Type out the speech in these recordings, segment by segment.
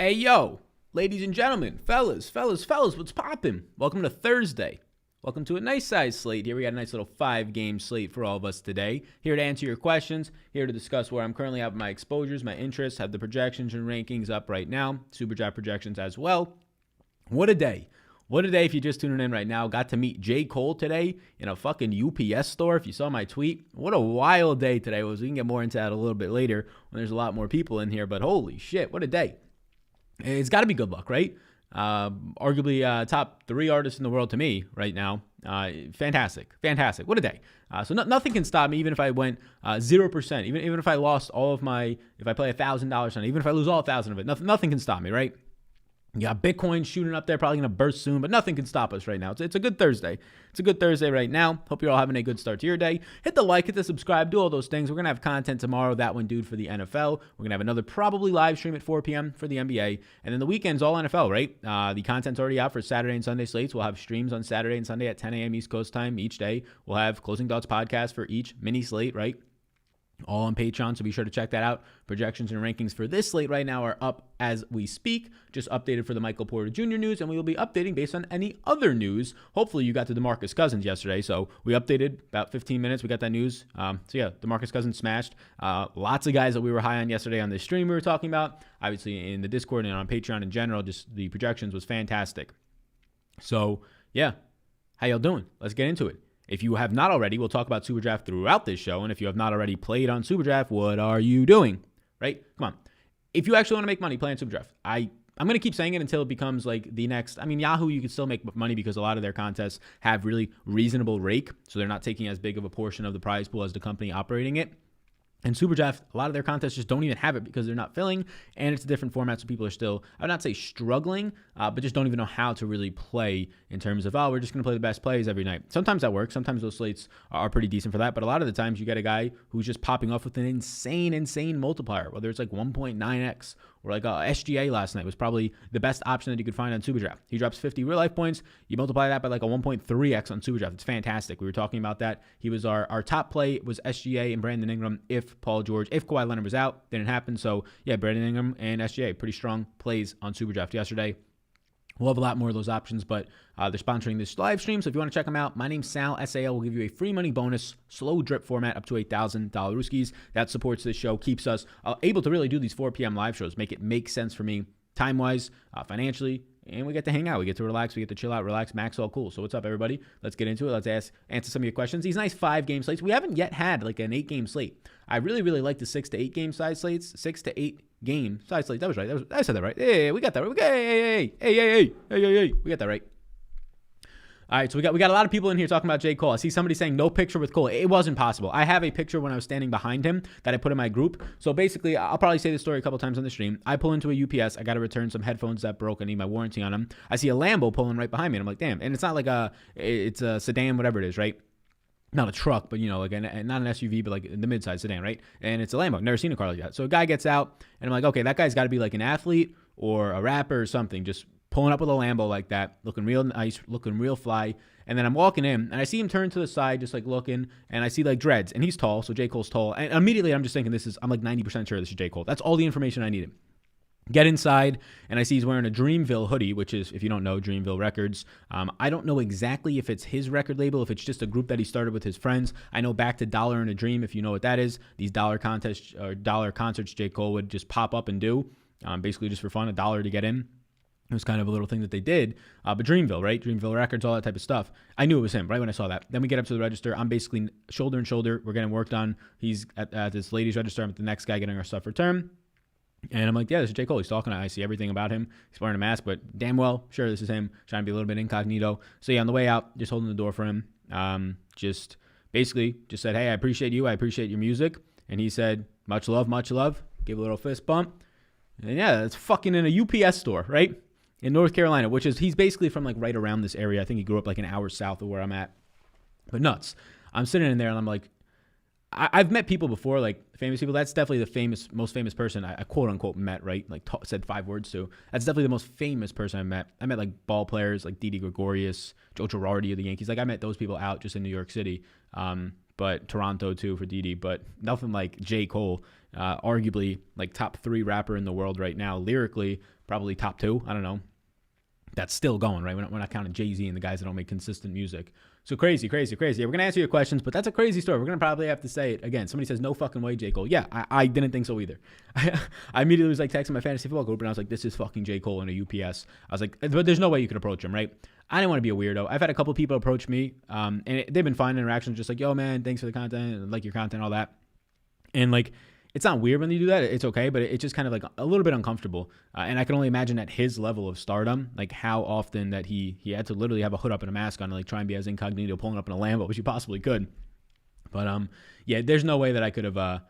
Hey, yo, ladies and gentlemen, fellas, what's poppin'? Welcome to Thursday. Welcome to a nice size slate here. We got a nice little 5-game slate for all of us today. Here to answer your questions, here to discuss where I'm currently at with my exposures, my interests, have the projections and rankings up right now, Super Draft projections as well. What a day. What a day if you're just tuning in right now. Got to meet J. Cole today in a fucking UPS store. If you saw my tweet, what a wild day today was. We can get more into that a little bit later when there's a lot more people in here, but holy shit, what a day. It's got to be good luck, right? Arguably top 3 artists in the world to me right now. Fantastic. What a day. So nothing can stop me, even if I went 0%, even if I lost all of my, if I play $1,000 on it, even if I lose all 1,000 of it, nothing can stop me, right? Yeah, Bitcoin shooting up there, probably going to burst soon, but nothing can stop us right now. It's a good Thursday. It's a good Thursday right now. Hope you're all having a good start to your day. Hit the like, hit the subscribe, do all those things. We're going to have content tomorrow, that one, dude, for the NFL. We're going to have another probably live stream at 4 p.m. for the NBA. And then the weekend's all NFL, right? The content's already out for Saturday and Sunday slates. We'll have streams on Saturday and Sunday at 10 a.m. East Coast time each day. We'll have Closing Thoughts podcast for each mini slate, right? All on Patreon, so be sure to check that out. Projections and rankings for this slate right now are up as we speak. Just updated for the Michael Porter Jr. news, and we will be updating based on any other news. Hopefully you got to DeMarcus Cousins yesterday, so we updated about 15 minutes. We got that news. So yeah, DeMarcus Cousins smashed. Lots of guys that we were high on yesterday on this stream we were talking about. Obviously in the Discord and on Patreon in general, just the projections was fantastic. So yeah, how y'all doing? Let's get into it. If you have not already, we'll talk about Super Draft throughout this show. And if you have not already played on Super Draft, what are you doing? Right? Come on. If you actually want to make money, play on Super Draft. I'm going to keep saying it until it becomes like the next. I mean, Yahoo, you can still make money because a lot of their contests have really reasonable rake. So they're not taking as big of a portion of the prize pool as the company operating it. And Super Draft, a lot of their contests just don't even have it because they're not filling, and it's a different format, so people are still, I would not say struggling, but just don't even know how to really play in terms of, we're just going to play the best plays every night. Sometimes that works. Sometimes those slates are pretty decent for that, but a lot of the times you get a guy who's just popping off with an insane multiplier, whether it's like 1.9x or like SGA last night was probably the best option that you could find on Super Draft. He drops 50 real life points. You multiply that by like a 1.3x on Super Draft. It's fantastic. We were talking about that. He was our top play was SGA and Brandon Ingram if Paul George, if Kawhi Leonard was out. Didn't happen. So yeah, Brandon Ingram and SGA, pretty strong plays on Super Draft yesterday. We'll have a lot more of those options, but they're sponsoring this live stream. So if you want to check them out, my name's Sal, SAL. We'll give you a free money bonus, slow drip format up to $1,000 Ruskies. That supports this show, keeps us able to really do these 4 p.m. live shows, make it make sense for me time-wise, financially, and we get to hang out. We get to relax. We get to chill out, relax. Max, all cool. So what's up, everybody? Let's get into it. Let's answer some of your questions. These nice 5-game slates. We haven't yet had like an 8-game slate. I really like the 6 to 8 game size slates. 6 to 8 game size slates. That was right. I said that right. Hey, we got that right. Hey. We got that right. All right, so we got a lot of people in here talking about J. Cole. I see somebody saying no picture with Cole. It wasn't possible. I have a picture when I was standing behind him that I put in my group. So basically, I'll probably say this story a couple times on the stream. I pull into a UPS. I got to return some headphones that broke. I need my warranty on them. I see a Lambo pulling right behind me, and I'm like, damn. And it's not like it's a sedan, whatever it is, right? Not a truck, but, like not an SUV, but like the midsize sedan, right? And it's a Lambo. Never seen a car like that. So a guy gets out, and I'm like, okay, that guy's got to be like an athlete or a rapper or something, just pulling up with a Lambo like that, looking real nice, looking real fly. And then I'm walking in, and I see him turn to the side, just like looking, and I see like dreads, and he's tall, so J. Cole's tall. And immediately I'm just thinking I'm like 90% sure this is J. Cole. That's all the information I needed. Get inside, and I see he's wearing a Dreamville hoodie, which is, if you don't know, Dreamville Records. I don't know exactly if it's his record label, if it's just a group that he started with his friends. I know back to Dollar and a Dream, if you know what that is. These dollar contests or dollar concerts J. Cole would just pop up and do, basically just for fun, $1 to get in. It was kind of a little thing that they did. But Dreamville, right? Dreamville Records, all that type of stuff. I knew it was him right when I saw that. Then we get up to the register. I'm basically shoulder and shoulder. We're getting worked on. He's at this lady's register. I'm at the next guy getting our stuff returned. And I'm like, yeah, this is J. Cole. He's talking. I see everything about him. He's wearing a mask, but damn well, sure, this is him. Trying to be a little bit incognito. So yeah, on the way out, just holding the door for him. Just basically just said, hey, I appreciate you. I appreciate your music. And he said, much love, much love. Give a little fist bump. And yeah, it's fucking in a UPS store, right? In North Carolina, which is, he's basically from like right around this area. I think he grew up like an hour south of where I'm at. But nuts. I'm sitting in there and I'm like, I've met people before, like famous people. That's definitely the most famous person I quote unquote met, right? Like said 5 words to. That's definitely the most famous person I met. I met like ball players like Didi Gregorius, Joe Girardi of the Yankees. Like I met those people out just in New York City. But Toronto too for Didi, but nothing like J. Cole. arguably like top 3 rapper in the world right now. Lyrically, probably top 2. I don't know. That's still going, right? We're not counting Jay-Z and the guys that don't make consistent music. So crazy. Yeah, we're going to answer your questions, but that's a crazy story. We're going to probably have to say it again. Somebody says, no fucking way, J. Cole. Yeah, I didn't think so either. I immediately was like texting my fantasy football group, and I was like, this is fucking J. Cole in a UPS. I was like, but there's no way you could approach him, right? I didn't want to be a weirdo. I've had a couple people approach me, and they've been fine interactions, just like, yo, man, thanks for the content, and like your content, all that. And like, it's not weird when you do that. It's okay, but it's just kind of like a little bit uncomfortable. And I can only imagine at his level of stardom, like how often that he had to literally have a hood up and a mask on and like try and be as incognito pulling up in a Lambo, which he possibly could. But yeah, there's no way that I could have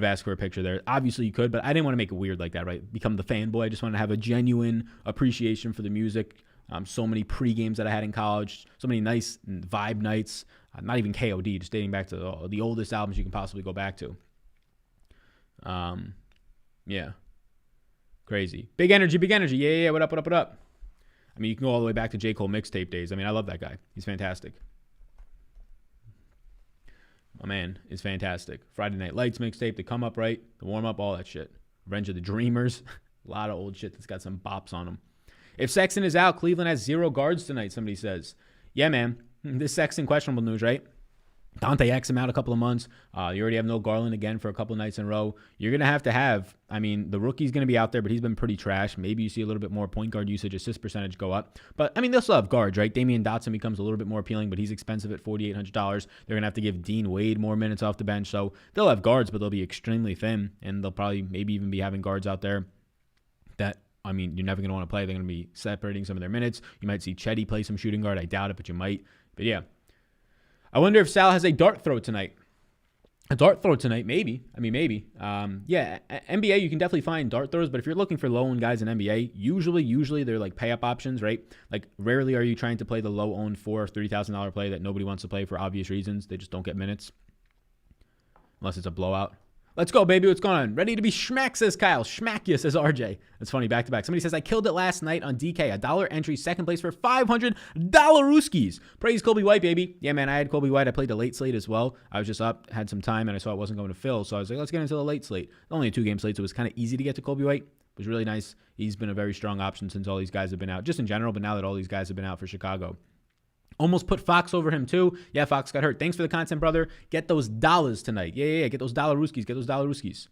asked for a picture there. Obviously you could, but I didn't want to make it weird like that, right? Become the fanboy. I just wanted to have a genuine appreciation for the music. So many pre-games that I had in college, so many nice vibe nights, not even KOD, just dating back to the oldest albums you can possibly go back to. Yeah, crazy. Big energy. Yeah. What up? I mean, you can go all the way back to J. Cole mixtape days. I mean, I love that guy. He's fantastic. My man is fantastic. Friday Night Lights mixtape, the come up, right? The warm up, all that shit. Revenge of the Dreamers. A lot of old shit that's got some bops on them. If Sexton is out, Cleveland has 0 guards tonight, somebody says. Yeah, man. This Sexton questionable news, right? Dante Exum out a couple of months. You already have no Garland again for a couple of nights in a row. You're going to have, I mean, the rookie's going to be out there, but he's been pretty trash. Maybe you see a little bit more point guard usage, assist percentage go up. But, I mean, they'll still have guards, right? Damian Dotson becomes a little bit more appealing, but he's expensive at $4,800. They're going to have to give Dean Wade more minutes off the bench. So they'll have guards, but they'll be extremely thin, and they'll probably maybe even be having guards out there that, I mean, you're never going to want to play. They're going to be separating some of their minutes. You might see Chetty play some shooting guard. I doubt it, but you might. But, yeah. I wonder if Sal has a dart throw tonight. A dart throw tonight, maybe. I mean, maybe. Yeah, NBA, you can definitely find dart throws, but if you're looking for low-owned guys in NBA, usually they're like pay-up options, right? Like, rarely are you trying to play the low-owned $4,000 or $3,000 play that nobody wants to play for obvious reasons. They just don't get minutes. Unless it's a blowout. Let's go, baby. What's going on? Ready to be schmack, says Kyle. Schmack you, says RJ. That's funny, back-to-back. Somebody says, I killed it last night on DK. $1 entry, second place for $500 Rooskies. Praise Kobe White, baby. Yeah, man, I had Kobe White. I played the late slate as well. I was just up, had some time, and I saw it wasn't going to fill. So I was like, let's get into the late slate. Only a 2-game slate, so it was kind of easy to get to Kobe White. It was really nice. He's been a very strong option since all these guys have been out, just in general, but now that all these guys have been out for Chicago. Almost put Fox over him, too. Yeah, Fox got hurt. Thanks for the content, brother. Get those dollars tonight. Yeah. Get those dollar Rooskies.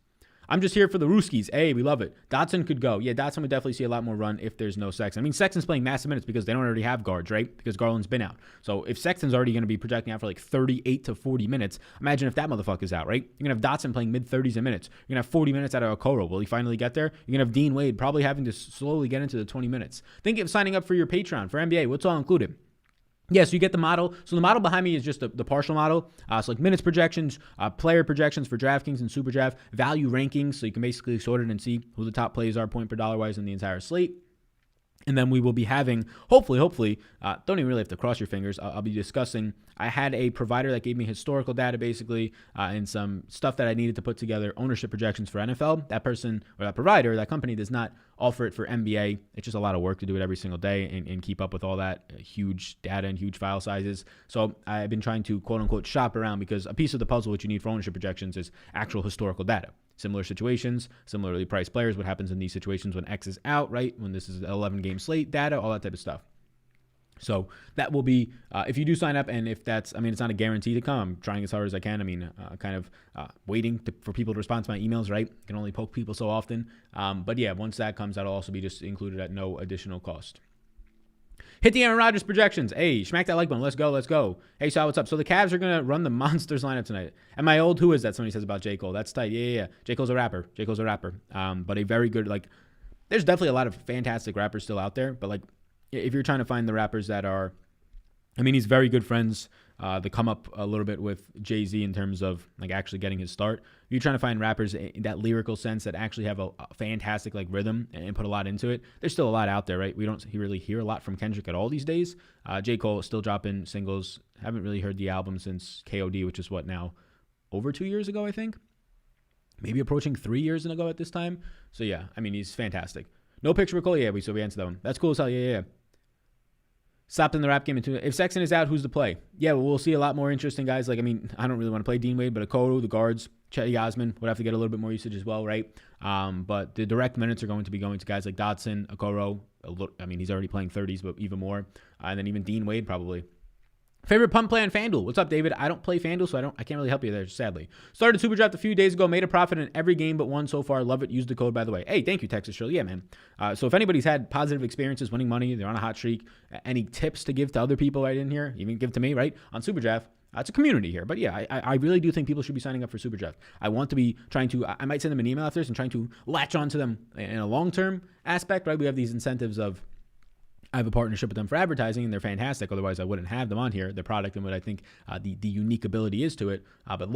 I'm just here for the Rooskies. Hey, we love it. Dotson could go. Yeah, Dotson would definitely see a lot more run if there's no Sexton. I mean, Sexton's playing massive minutes because they don't already have guards, right? Because Garland's been out. So if Sexton's already going to be projecting out for like 38 to 40 minutes, imagine if that motherfucker's out, right? You're going to have Dotson playing mid-30s in minutes. You're going to have 40 minutes out of Okoro. Will he finally get there? You're going to have Dean Wade probably having to slowly get into the 20 minutes. Think of signing up for your Patreon for NBA. What's all included? Yeah, so you get the model. So the model behind me is just the partial model. So like minutes projections, player projections for DraftKings and SuperDraft, value rankings. So you can basically sort it and see who the top plays are point per dollar wise in the entire slate. And then we will be having, hopefully, don't even really have to cross your fingers. I'll be discussing. I had a provider that gave me historical data, basically, and some stuff that I needed to put together, ownership projections for NFL. That person or that provider, that company does not offer it for NBA. It's just a lot of work to do it every single day and keep up with all that huge data and huge file sizes. So I've been trying to, quote unquote, shop around because a piece of the puzzle which you need for ownership projections is actual historical data. Similar situations, similarly priced players, what happens in these situations when X is out, right? When this is an 11-game slate data, all that type of stuff. So that will be, if you do sign up, and if that's, I mean, it's not a guarantee to come. I'm trying as hard as I can. I mean, waiting for people to respond to my emails, right? Can only poke people so often. But yeah, once that comes, that'll also be just included at no additional cost. Hit the Aaron Rodgers projections. Hey, smack that like button. Let's go. Hey, Sal, what's up? So the Cavs are going to run the Monsters lineup tonight. And my old who is that? Somebody says about J. Cole. That's tight. Yeah. J. Cole's a rapper. But a very good, like, there's definitely a lot of fantastic rappers still out there. But, like, if you're trying to find the rappers that are, I mean, he's very good friends that come up a little bit with Jay-Z in terms of like actually getting his start. If you're trying to find rappers in that lyrical sense that actually have a fantastic like rhythm and put a lot into it, there's still a lot out there, right? We don't really hear a lot from Kendrick at all these days. J. Cole is still dropping singles. Haven't really heard the album since KOD, which is what now? Over 2 years ago, I think? Maybe approaching 3 years ago at this time. So yeah, I mean, he's fantastic. No picture with Cole. Yeah, we answered that one. That's cool as hell. Yeah. Stopped in the rap game. If Sexton is out, who's to play? Yeah, well, we'll see a lot more interesting guys. Like, I mean, I don't really want to play Dean Wade, but Okoro, the guards, Chetty Osman would have to get a little bit more usage as well, right? But the direct minutes are going to be going to guys like Dotson, Okoro. He's already playing 30s, but even more. And then even Dean Wade probably. Favorite punt play on FanDuel? What's up, David? I don't play FanDuel, so I can't really help you there, sadly. Started Super Draft a few days ago, made a profit in every game but one so far. Love it. Use the code, by the way. Hey, thank you, Texas Shirley. Yeah, man. So if anybody's had positive experiences winning money, they're on a hot streak, any tips to give to other people right in here, even give to me, right, on Super Draft, it's a community here. But yeah, I really do think people should be signing up for Super Draft. I want to be trying to, I might send them an email after this and trying to latch on to them in a long-term aspect, right? We have these incentives of, I have a partnership with them for advertising, and they're fantastic. Otherwise, I wouldn't have them on here, their product and what I think the unique ability is to it. But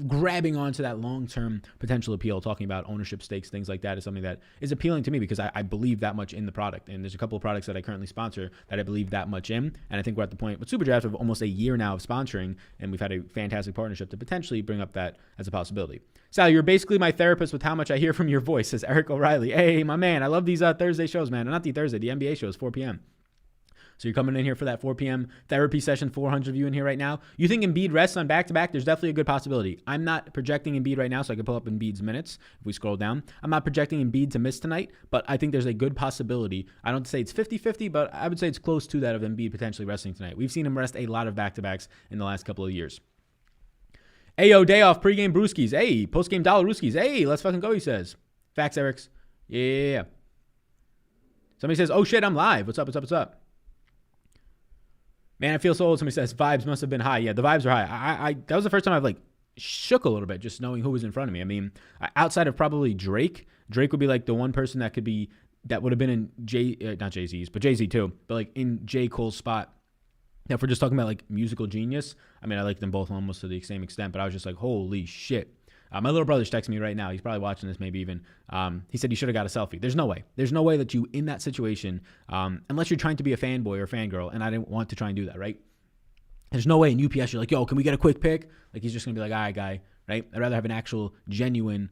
grabbing onto that long-term potential appeal, talking about ownership stakes, things like that, is something that is appealing to me because I believe that much in the product. And there's a couple of products that I currently sponsor that I believe that much in. And I think we're at the point with Superdraft of almost a year now of sponsoring, and we've had a fantastic partnership to potentially bring up that as a possibility. Sal, you're basically my therapist with how much I hear from your voice, says Eric O'Reilly. Hey, my man, I love these Thursday shows, man. Not the Thursday, the NBA shows, 4 p.m. So you're coming in here for that 4 p.m. therapy session, 400 of you in here right now. You think Embiid rests on back-to-back? There's definitely a good possibility. I'm not projecting Embiid right now, so I can pull up Embiid's minutes if we scroll down. I'm not projecting Embiid to miss tonight, but I think there's a good possibility. I don't say it's 50-50, but I would say it's close to that of Embiid potentially resting tonight. We've seen him rest a lot of back-to-backs in the last couple of years. Ayo, day off, pregame brewskis. Hey, postgame dollar rooskies. Hey, let's fucking go, he says. Facts, Erics. Yeah. Somebody says, oh shit, I'm live. What's up? Man, I feel so old. Somebody says, vibes must have been high. Yeah, the vibes are high. That was the first time I've shook a little bit just knowing who was in front of me. I mean, outside of probably Drake would be the one person that would have been in not Jay-Z's, but Jay-Z too, but in J. Cole's spot. Now, if we're just talking about musical genius, I mean, I like them both almost to the same extent, but I was just holy shit. My little brother's texting me right now. He's probably watching this, maybe even. He said he should have got a selfie. There's no way. There's no way that you, in that situation, unless you're trying to be a fanboy or a fangirl, and I didn't want to try and do that, right? There's no way in UPS you're yo, can we get a quick pic? He's just going to be all right, guy, right? I'd rather have an actual, genuine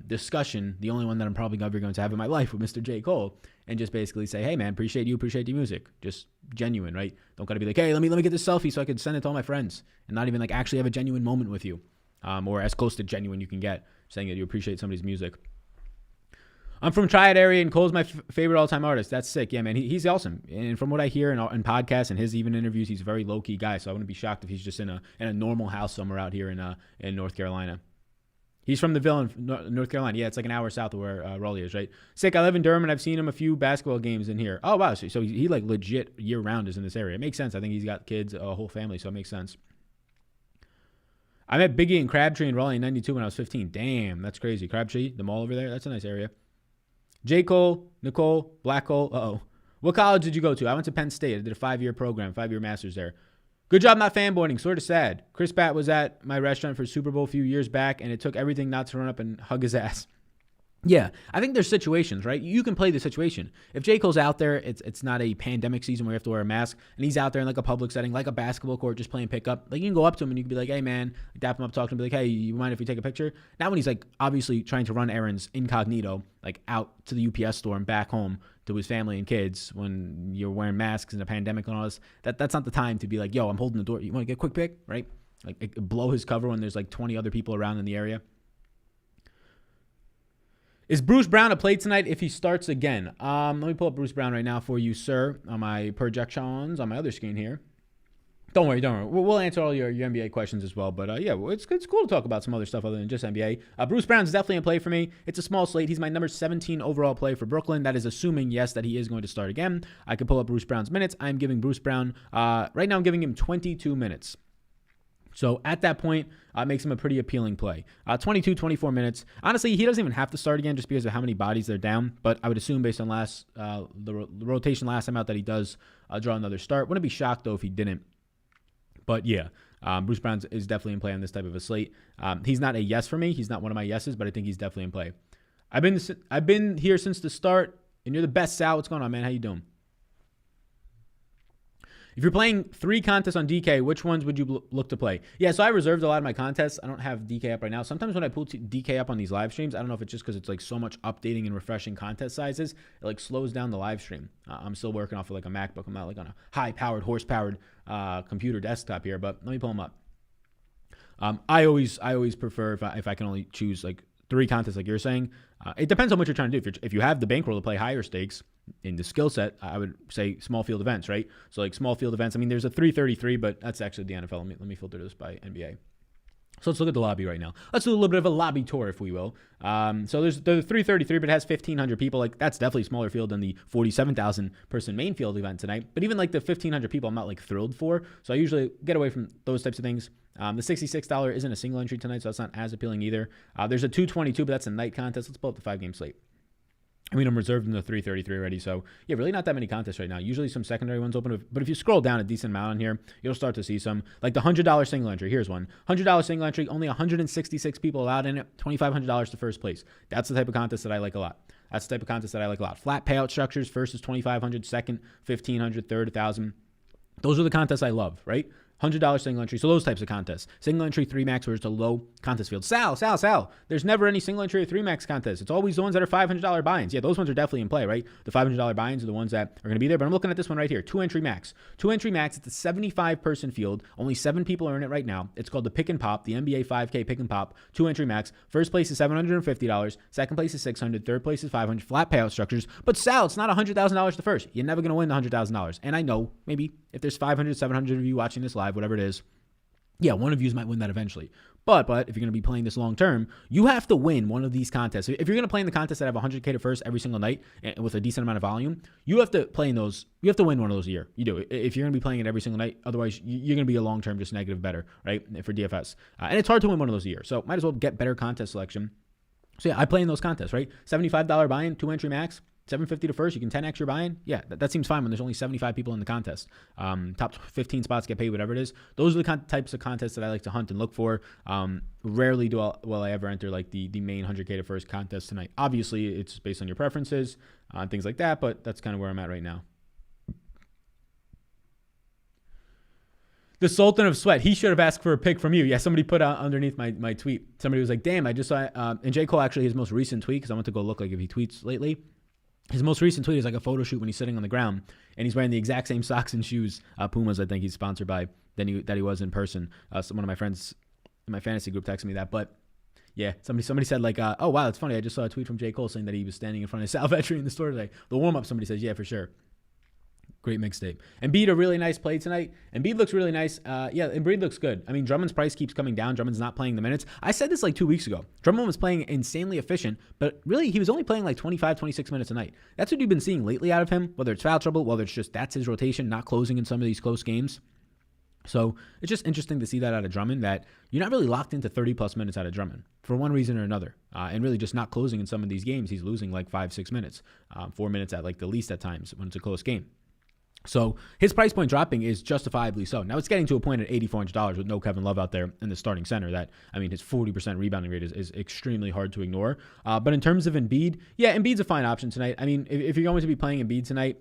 discussion, the only one that I'm probably ever going to have in my life with Mr. J. Cole, and just basically say, hey, man, appreciate you, appreciate the music. Just genuine, right? Don't got to be hey, let me get this selfie so I can send it to all my friends and not even actually have a genuine moment with you. Or as close to genuine you can get, saying that you appreciate somebody's music. I'm from Triad area, and Cole's my favorite all-time artist. That's sick. Yeah, man, he's awesome. And from what I hear in podcasts and his even interviews, he's a very low-key guy, so I wouldn't be shocked if he's just in a normal house somewhere out here in North Carolina. He's from the Ville in North Carolina. Yeah, it's an hour south of where Raleigh is, right? Sick. I live in Durham, and I've seen him a few basketball games in here. Oh, wow. So he legit year-round is in this area. It makes sense. I think he's got kids, a whole family, so it makes sense. I met Biggie and Crabtree in Raleigh in 92 when I was 15. Damn, that's crazy. Crabtree, the mall over there, that's a nice area. J. Cole, Nicole, Black Cole. Uh-oh. What college did you go to? I went to Penn State. I did a 5-year program, 5-year master's there. Good job not fanboying. Sort of sad. Chris Batt was at my restaurant for Super Bowl a few years back, and it took everything not to run up and hug his ass. Yeah, I think there's situations, right? You can play the situation. If J. Cole's out there, it's not a pandemic season where you have to wear a mask, and he's out there in a public setting, like a basketball court, just playing pickup. You can go up to him and you can be hey, man, dap him up, talk to him, be hey, you mind if we take a picture? Not when he's obviously trying to run errands incognito, out to the UPS store and back home to his family and kids when you're wearing masks in a pandemic and all this. That's not the time to be yo, I'm holding the door. You want to get a quick pic, right? Blow his cover when there's 20 other people around in the area. Is Bruce Brown a play tonight if he starts again? Let me pull up Bruce Brown right now for you, sir, on my projections on my other screen here. Don't worry. We'll answer all your NBA questions as well. But, it's cool to talk about some other stuff other than just NBA. Bruce Brown's definitely a play for me. It's a small slate. He's my number 17 overall play for Brooklyn. That is assuming, yes, that he is going to start again. I could pull up Bruce Brown's minutes. I'm giving Bruce Brown, right now I'm giving him 22 minutes. So at that point, it makes him a pretty appealing play. 22, 24 minutes. Honestly, he doesn't even have to start again just because of how many bodies they're down. But I would assume based on the rotation last time out that he does draw another start. Wouldn't be shocked, though, if he didn't. But, yeah, Bruce Brown is definitely in play on this type of a slate. He's not a yes for me. He's not one of my yeses, but I think he's definitely in play. I've been here since the start, and you're the best, Sal. What's going on, man? How you doing? If you're playing 3 contests on DK, which ones would you look to play? Yeah, so I reserved a lot of my contests. I don't have DK up right now. Sometimes when I pull DK up on these live streams, I don't know if it's just because it's so much updating and refreshing contest sizes, it slows down the live stream. I'm still working off of a MacBook. I'm not on a high-powered, horse-powered computer desktop here, but let me pull them up. I always prefer if I can only choose like 3 contests like you're saying. It depends on what you're trying to do. If you have the bankroll to play higher stakes in the skill set, I would say small field events, right? So like small field events. I mean, there's a 333, but that's actually the NFL. Let me filter this by NBA. So let's look at the lobby right now. Let's do a little bit of a lobby tour, if we will. So there's the 333, but it has 1,500 people. Like, that's definitely a smaller field than the 47,000 person main field event tonight. But even like the 1,500 people, I'm not like thrilled for. So I usually get away from those types of things. The $66 isn't a single entry tonight, so that's not as appealing either. There's a 222, but that's a night contest. Let's pull up the 5-game slate. I mean, I'm reserved in the 333 already, so yeah, really not that many contests right now. Usually some secondary ones open, but if you scroll down a decent amount on here, you'll start to see some, like the $100 single entry. Here's one. $100 single entry, only 166 people allowed in it, $2,500 to first place. That's the type of contest that I like a lot. Flat payout structures, first is $2,500, second, $1,500, third, $1,000. Those are the contests I love, right? $100 single entry. So those types of contests. Single entry 3 max where it's a low contest field. Sal. There's never any single entry or 3 max contests. It's always the ones that are $500 buy-ins. Yeah, those ones are definitely in play, right? The $500 buy-ins are the ones that are going to be there. But I'm looking at this one right here. 2 entry max. 2 entry max. It's a 75 person field. Only 7 people are in it right now. It's called the Pick and Pop, the NBA 5K Pick and Pop. 2 entry max. First place is $750. Second place is $600. Third place is $500. Flat payout structures. But Sal, it's not $100,000 to first. You're never going to win the $100,000. And I know maybe if there's 500, 700 of you watching this live, whatever it is, yeah, one of you might win that eventually. But if you're going to be playing this long term, you have to win one of these contests. If you're going to play in the contests that have 100K to first every single night and with a decent amount of volume, you have to play in those. You have to win one of those a year. You do. If you're going to be playing it every single night, otherwise you're going to be a long term just negative better, right? For DFS. And it's hard to win one of those a year. So might as well get better contest selection. So yeah, I play in those contests, right? $75 buy-in, 2 entry max. $750 to first, you can 10x your buy-in. Yeah, that seems fine when there's only 75 people in the contest. Top 15 spots get paid, whatever it is. Those are the types of contests that I like to hunt and look for. Rarely will I ever enter like the main 100K to first contest tonight. Obviously, it's based on your preferences and things like that, but that's kind of where I'm at right now. The Sultan of Sweat, he should have asked for a pick from you. Yeah, somebody put out underneath my tweet. Somebody was like, damn, I just saw, and J. Cole actually, his most recent tweet, because I went to go look like if he tweets lately. His most recent tweet is like a photo shoot when he's sitting on the ground, and he's wearing the exact same socks and shoes, Pumas, I think he's sponsored by, that he was in person. So one of my friends in my fantasy group texted me that. But yeah, somebody said like, oh wow, it's funny. I just saw a tweet from J. Cole saying that he was standing in front of Sal Vetri in the store today. The warm up, somebody says, yeah, for sure. Great mixtape. Embiid, a really nice play tonight. Embiid looks really nice. Yeah, Embiid looks good. I mean, Drummond's price keeps coming down. Drummond's not playing the minutes. I said this like 2 weeks ago. Drummond was playing insanely efficient, but really he was only playing like 25, 26 minutes a night. That's what you've been seeing lately out of him, whether it's foul trouble, whether it's just that's his rotation, not closing in some of these close games. So it's just interesting to see that out of Drummond, that you're not really locked into 30-plus minutes out of Drummond for one reason or another, and really just not closing in some of these games. He's losing like 5-6 minutes, 4 minutes at like the least at times when it's a close game. So his price point dropping is justifiably so. Now it's getting to a point at $8,400 with no Kevin Love out there in the starting center that, I mean, his 40% rebounding rate is extremely hard to ignore. But in terms of Embiid, yeah, Embiid's a fine option tonight. I mean, if you're going to be playing Embiid tonight,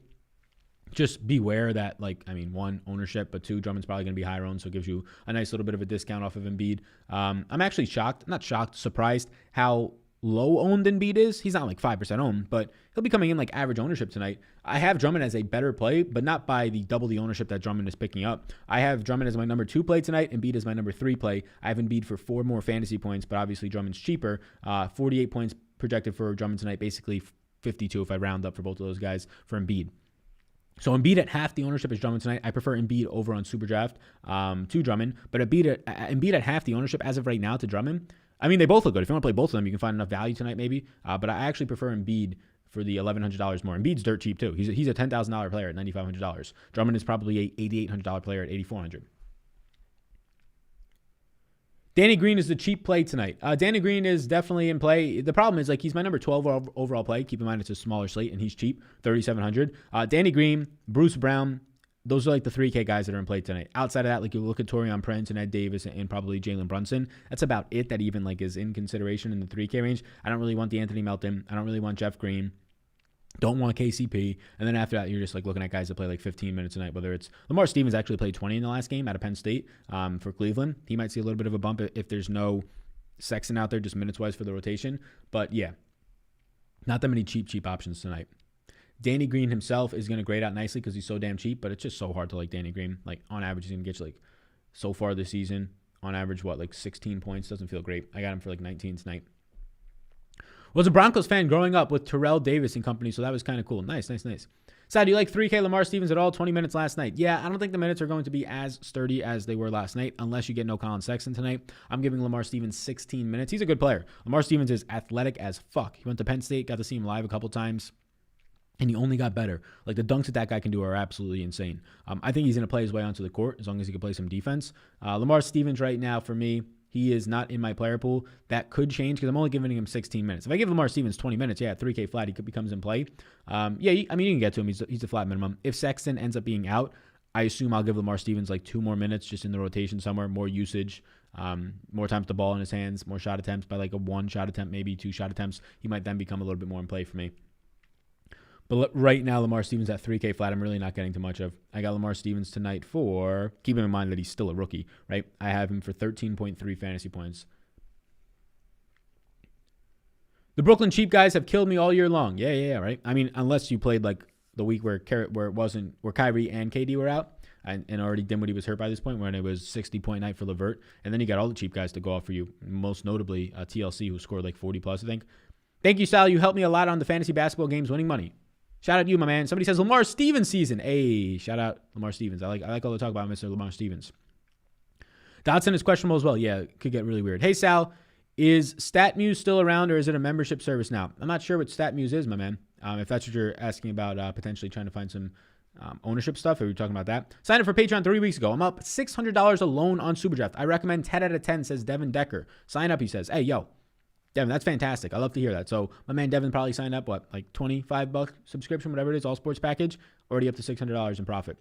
just beware that, like, I mean, 1, ownership, but 2, Drummond's probably going to be higher owned, so it gives you a nice little bit of a discount off of Embiid. I'm actually surprised how low owned Embiid is. He's not like 5% owned, but he'll be coming in like average ownership tonight. I have Drummond as a better play, but not by the double the ownership that Drummond is picking up. I have Drummond as my number 2 play tonight. Embiid is my number 3 play. I have Embiid for 4 more fantasy points, but obviously Drummond's cheaper. 48 points projected for Drummond tonight, basically 52 if I round up for both of those guys for Embiid. So Embiid at half the ownership is Drummond tonight. I prefer Embiid over on Superdraft to Drummond, but Embiid at half the ownership as of right now to Drummond. I mean, they both look good. If you want to play both of them, you can find enough value tonight maybe. But I actually prefer Embiid for the $1,100 more. Embiid's dirt cheap too. He's a $10,000 player at $9,500. Drummond is probably a $8,800 player at $8,400. Danny Green is the cheap play tonight. Danny Green is definitely in play. The problem is, like, he's my number 12 overall play. Keep in mind it's a smaller slate, and he's cheap, $3,700. Danny Green, Bruce Brown, those are like the 3K guys that are in play tonight. Outside of that, like you look at Torian Prince and Ed Davis and probably Jalen Brunson. That's about it that even like is in consideration in the 3K range. I don't really want the Anthony Melton. I don't really want Jeff Green. Don't want KCP. And then after that, you're just like looking at guys that play like 15 minutes a night, whether it's Lamar Stevens actually played 20 in the last game out of Penn State for Cleveland. He might see a little bit of a bump if there's no Sexton out there, just minutes-wise for the rotation. But yeah, not that many cheap options tonight. Danny Green himself is going to grade out nicely because he's so damn cheap, but it's just so hard to like Danny Green. Like on average, he's going to get you like so far this season on average, like 16 points. Doesn't feel great. I got him for like 19 tonight. Was a Broncos fan growing up with Terrell Davis and company, so that was kind of cool. Nice. Sal, do you like 3K Lamar Stevens at all? 20 minutes last night. Yeah, I don't think the minutes are going to be as sturdy as they were last night, unless you get no Colin Sexton tonight. I'm giving Lamar Stevens 16 minutes. He's a good player. Lamar Stevens is athletic as fuck. He went to Penn State, got to see him live a couple times, and he only got better. Like, the dunks that guy can do are absolutely insane. I think he's going to play his way onto the court as long as he can play some defense. Lamar Stevens right now, for me, he is not in my player pool. That could change because I'm only giving him 16 minutes. If I give Lamar Stevens 20 minutes, 3K flat, he becomes in play. You can get to him. He's a flat minimum. If Sexton ends up being out, I assume I'll give Lamar Stevens like 2 more minutes just in the rotation somewhere, more usage, more time with the ball in his hands, more shot attempts by like a 1 shot attempt, maybe 2 shot attempts. He might then become a little bit more in play for me. But right now, Lamar Stevens at 3K flat, I'm really not getting too much of. I got Lamar Stevens tonight for, keeping in mind that he's still a rookie, right? I have him for 13.3 fantasy points. The Brooklyn cheap guys have killed me all year long. Yeah, right? I mean, unless you played like the week where Kyrie and KD were out, and already Dinwiddie was hurt by this point, when it was 60-point night for LeVert, and then you got all the cheap guys to go off for you, most notably TLC, who scored like 40 plus, I think. Thank you, Sal. You helped me a lot on the fantasy basketball games, winning money. Shout out to you, my man. Somebody says Lamar Stevens season. Hey, shout out Lamar Stevens. I like all the talk about Mr. Lamar Stevens. Dotson is questionable as well. Yeah, it could get really weird. Hey, Sal, is StatMuse still around or is it a membership service now? I'm not sure what StatMuse is, my man. If that's what you're asking about, potentially trying to find some ownership stuff, or you're talking about that. Signed up for Patreon 3 weeks ago. I'm up $600 alone on Superdraft. I recommend 10 out of 10, says Devin Decker. Sign up, he says. Hey, yo. Devin, that's fantastic. I love to hear that. So my man Devin probably signed up, like $25 subscription, whatever it is, all sports package, already up to $600 in profit.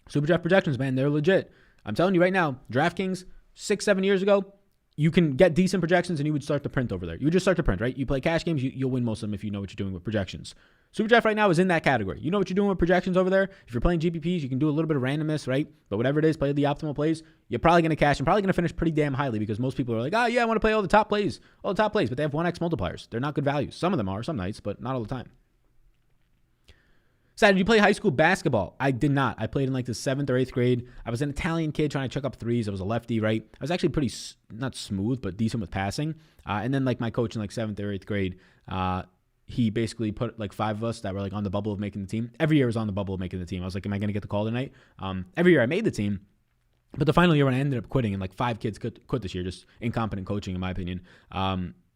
Superdraft projections, man, they're legit. I'm telling you right now, DraftKings 6-7 years ago, you can get decent projections and you would start to print over there. You would just start to print, right? You play cash games, you'll win most of them if you know what you're doing with projections. Superdraft right now is in that category. You know what you're doing with projections over there. If you're playing GPPs, you can do a little bit of randomness, right? But whatever it is, play the optimal plays. You're probably going to cash and probably going to finish pretty damn highly because most people are like, I want to play all the top plays, but they have 1x multipliers. They're not good values. Some of them are, some nights, but not all the time. Sad, did you play high school basketball? I did not. I played in like the 7th or 8th grade. I was an Italian kid trying to chuck up threes. I was a lefty, right? I was actually pretty, not smooth, but decent with passing. And then like my coach in like 7th or 8th grade, he basically put like 5 of us that were like on the bubble of making the team. Every year I was on the bubble of making the team. I was like, am I going to get the call tonight? Every year I made the team. But the final year when I ended up quitting, and like 5 kids quit this year, just incompetent coaching in my opinion.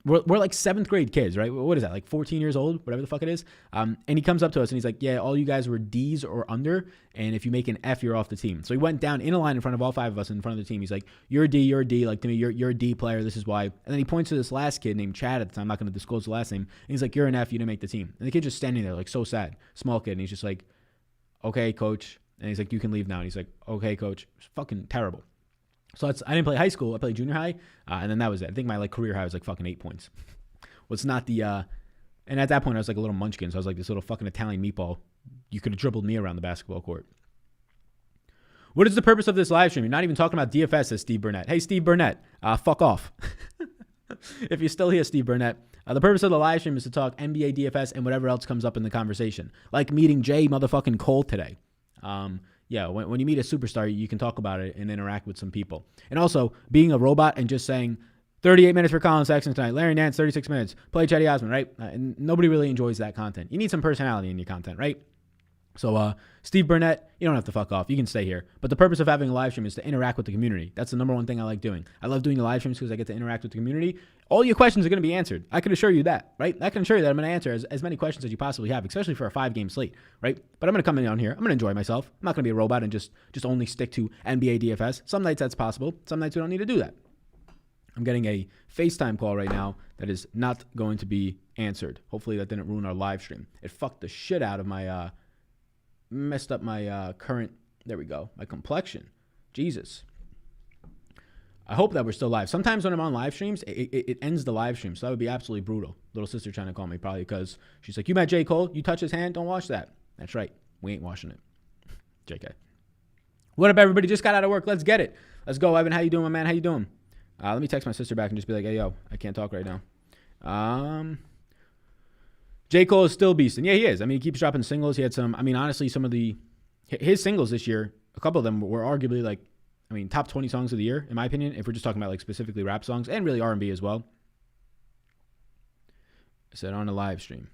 We're like 7th grade kids, right? What is that? Like 14 years old, whatever the fuck it is. And he comes up to us and he's like, yeah, all you guys were D's or under. And if you make an F, you're off the team. So he went down in a line in front of all 5 of us in front of the team. He's like, you're a D. Like to me, you're a D player. This is why. And then he points to this last kid named Chad at the time. I'm not going to disclose the last name. And he's like, you're an F. You didn't make the team. And the kid's just standing there like so sad. Small kid. And he's just like, okay, coach. And he's like, you can leave now. And he's like, okay, coach. It's fucking terrible. So I didn't play high school. I played junior high. And then that was it. I think my like career high was like fucking 8 points. It's not the, and at that point I was like a little munchkin, so I was like this little fucking Italian meatball. You could have dribbled me around the basketball court. What is the purpose of this live stream? You're not even talking about DFS, says Steve Burnett. Hey, Steve Burnett, fuck off. If you're still here, Steve Burnett, the purpose of the live stream is to talk NBA DFS and whatever else comes up in the conversation, like meeting Jay motherfucking Cole today. Yeah, when you meet a superstar, you can talk about it and interact with some people. And also, being a robot and just saying, 38 minutes for Colin Sexton tonight. Larry Nance, 36 minutes. Play Chetty Osman, right? And nobody really enjoys that content. You need some personality in your content, right? So, Steve Burnett, you don't have to fuck off. You can stay here. But the purpose of having a live stream is to interact with the community. That's the number one thing I like doing. I love doing the live streams because I get to interact with the community. All your questions are going to be answered. I can assure you that, right? I can assure you that I'm going to answer as many questions as you possibly have, especially for a 5-game slate, right? But I'm going to come in on here. I'm going to enjoy myself. I'm not going to be a robot and just only stick to NBA DFS. Some nights that's possible. Some nights we don't need to do that. I'm getting a FaceTime call right now that is not going to be answered. Hopefully that didn't ruin our live stream. It fucked the shit out of my, messed up my current, there we go, my complexion. Jesus. I hope that we're still live. Sometimes when I'm on live streams, it ends the live stream. So that would be absolutely brutal. Little sister trying to call me probably because she's like, you met J. Cole? You touch his hand? Don't wash that. That's right. We ain't washing it. JK. What up, everybody? Just got out of work. Let's get it. Let's go, Evan. How you doing, my man? How you doing? Let me text my sister back and just be like, hey, yo, I can't talk right now. J. Cole is still beasting. Yeah, he is. I mean, he keeps dropping singles. He had some, I mean, honestly, some of his singles this year, a couple of them were arguably like I mean, top 20 songs of the year, in my opinion, if we're just talking about like specifically rap songs and really R&B as well. I said on a live stream.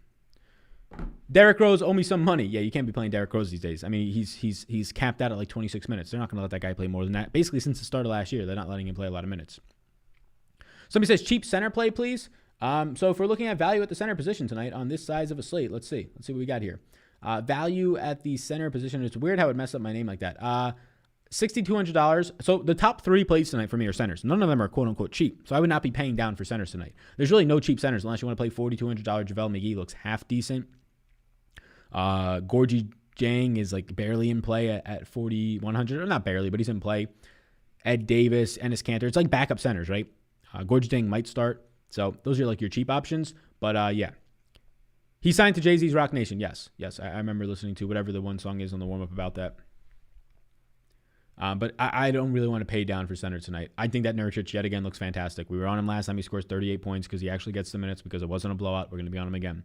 Derrick Rose owe me some money. Yeah, you can't be playing Derrick Rose these days. I mean, he's capped out at like 26 minutes. They're not going to let that guy play more than that. Basically, since the start of last year, they're not letting him play a lot of minutes. Somebody says cheap center play, please. So if we're looking at value at the center position tonight on this size of a slate, let's see what we got here. Value at the center position. It's weird how it messed up my name like that. $6,200. So the top 3 plays tonight for me are centers. None of them are quote unquote cheap. So I would not be paying down for centers tonight. There's really no cheap centers unless you want to play $4,200. JaVale McGee looks half decent. Gorgie Jang is like barely in play at 4,100, or not barely, but he's in play. Ed Davis, Enes Kanter. It's like backup centers, right? Gorgie Jang might start. So those are like your cheap options. But yeah. He signed to Jay-Z's Rock Nation. Yes. I remember listening to whatever the one song is on the warm-up about that. But I don't really want to pay down for center tonight. I think that Nurkic yet again looks fantastic. We were on him last time. He scores 38 points because he actually gets the minutes because it wasn't a blowout. We're going to be on him again.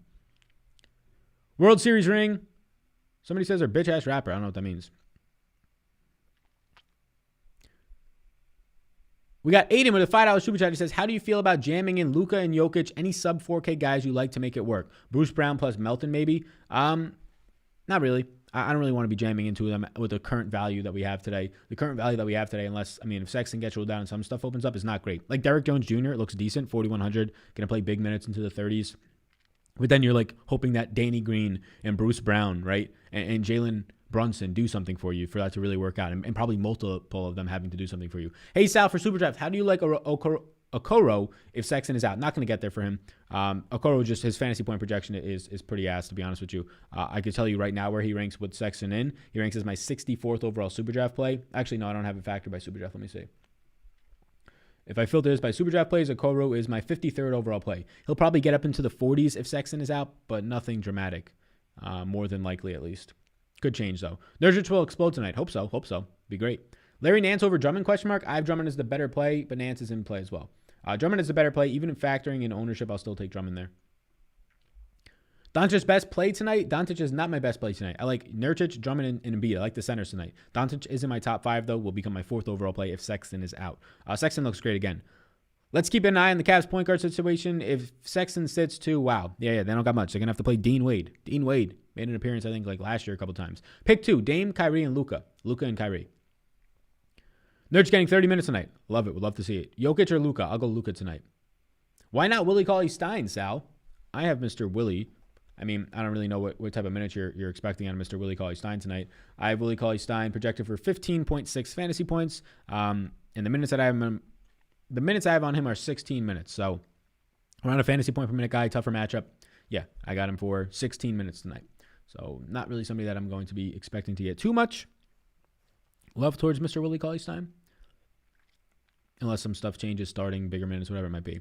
World Series ring. Somebody says they're bitch-ass rapper. I don't know what that means. We got Aiden with a $5 super chat. He says, how do you feel about jamming in Luka and Jokic? Any sub 4K guys you like to make it work? Bruce Brown plus Melton maybe? Not really. I don't really want to be jamming into them with the current value that we have today. The current value that we have today, unless, I mean, if Sexton gets rolled down and some stuff opens up, is not great. Like Derrick Jones Jr., it looks decent, 4,100, going to play big minutes into the 30s. But then you're like hoping that Danny Green and Bruce Brown, right, and Jalen Brunson do something for you for that to really work out, and probably multiple of them having to do something for you. Hey, Sal, for Super Draft, how do you like Okoro if Sexton is out? Not going to get there for him. Okoro, just his fantasy point projection is pretty ass, to be honest with you. I could tell you right now where he ranks with Sexton in. He ranks as my 64th overall Super Draft play. Actually, no, I don't have it factored by Super Draft. Let me see. If I filter this by Super Draft plays, Okoro is my 53rd overall play. He'll probably get up into the 40s if Sexton is out, but nothing dramatic. More than likely, at least. Could change, though. Nurkic will explode tonight. Hope so. Be great. Larry Nance over Drummond, question mark. I have Drummond as the better play, but Nance is in play as well. Drummond is the better play. Even if factoring in ownership, I'll still take Drummond there. Doncic's best play tonight. Doncic is not my best play tonight. I like Nurkic, Drummond, and Embiid. I like the centers tonight. Doncic is in my top 5, though. Will become my 4th overall play if Sexton is out. Sexton looks great again. Let's keep an eye on the Cavs point guard situation. If Sexton sits too, wow. Yeah, they don't got much. They're going to have to play Dean Wade. Dean Wade made an appearance, I think, like last year a couple times. Pick 2, Dame, Kyrie, and Luka. Luka and Kyrie. Nurkic getting 30 minutes tonight. Love it. Would love to see it. Jokic or Luka? I'll go Luka tonight. Why not Willie Cauley-Stein, Sal? I have Mr. Willie. I mean, I don't really know what type of minutes you're expecting on Mr. Willie Cauley-Stein tonight. I have Willie Cauley-Stein projected for 15.6 fantasy points. And the minutes that I have on him are 16 minutes. So around a fantasy point per minute guy, tougher matchup. Yeah, I got him for 16 minutes tonight. So not really somebody that I'm going to be expecting to get too much love towards Mr. Willie Cauley-Stein. Unless some stuff changes, starting bigger minutes, whatever it might be.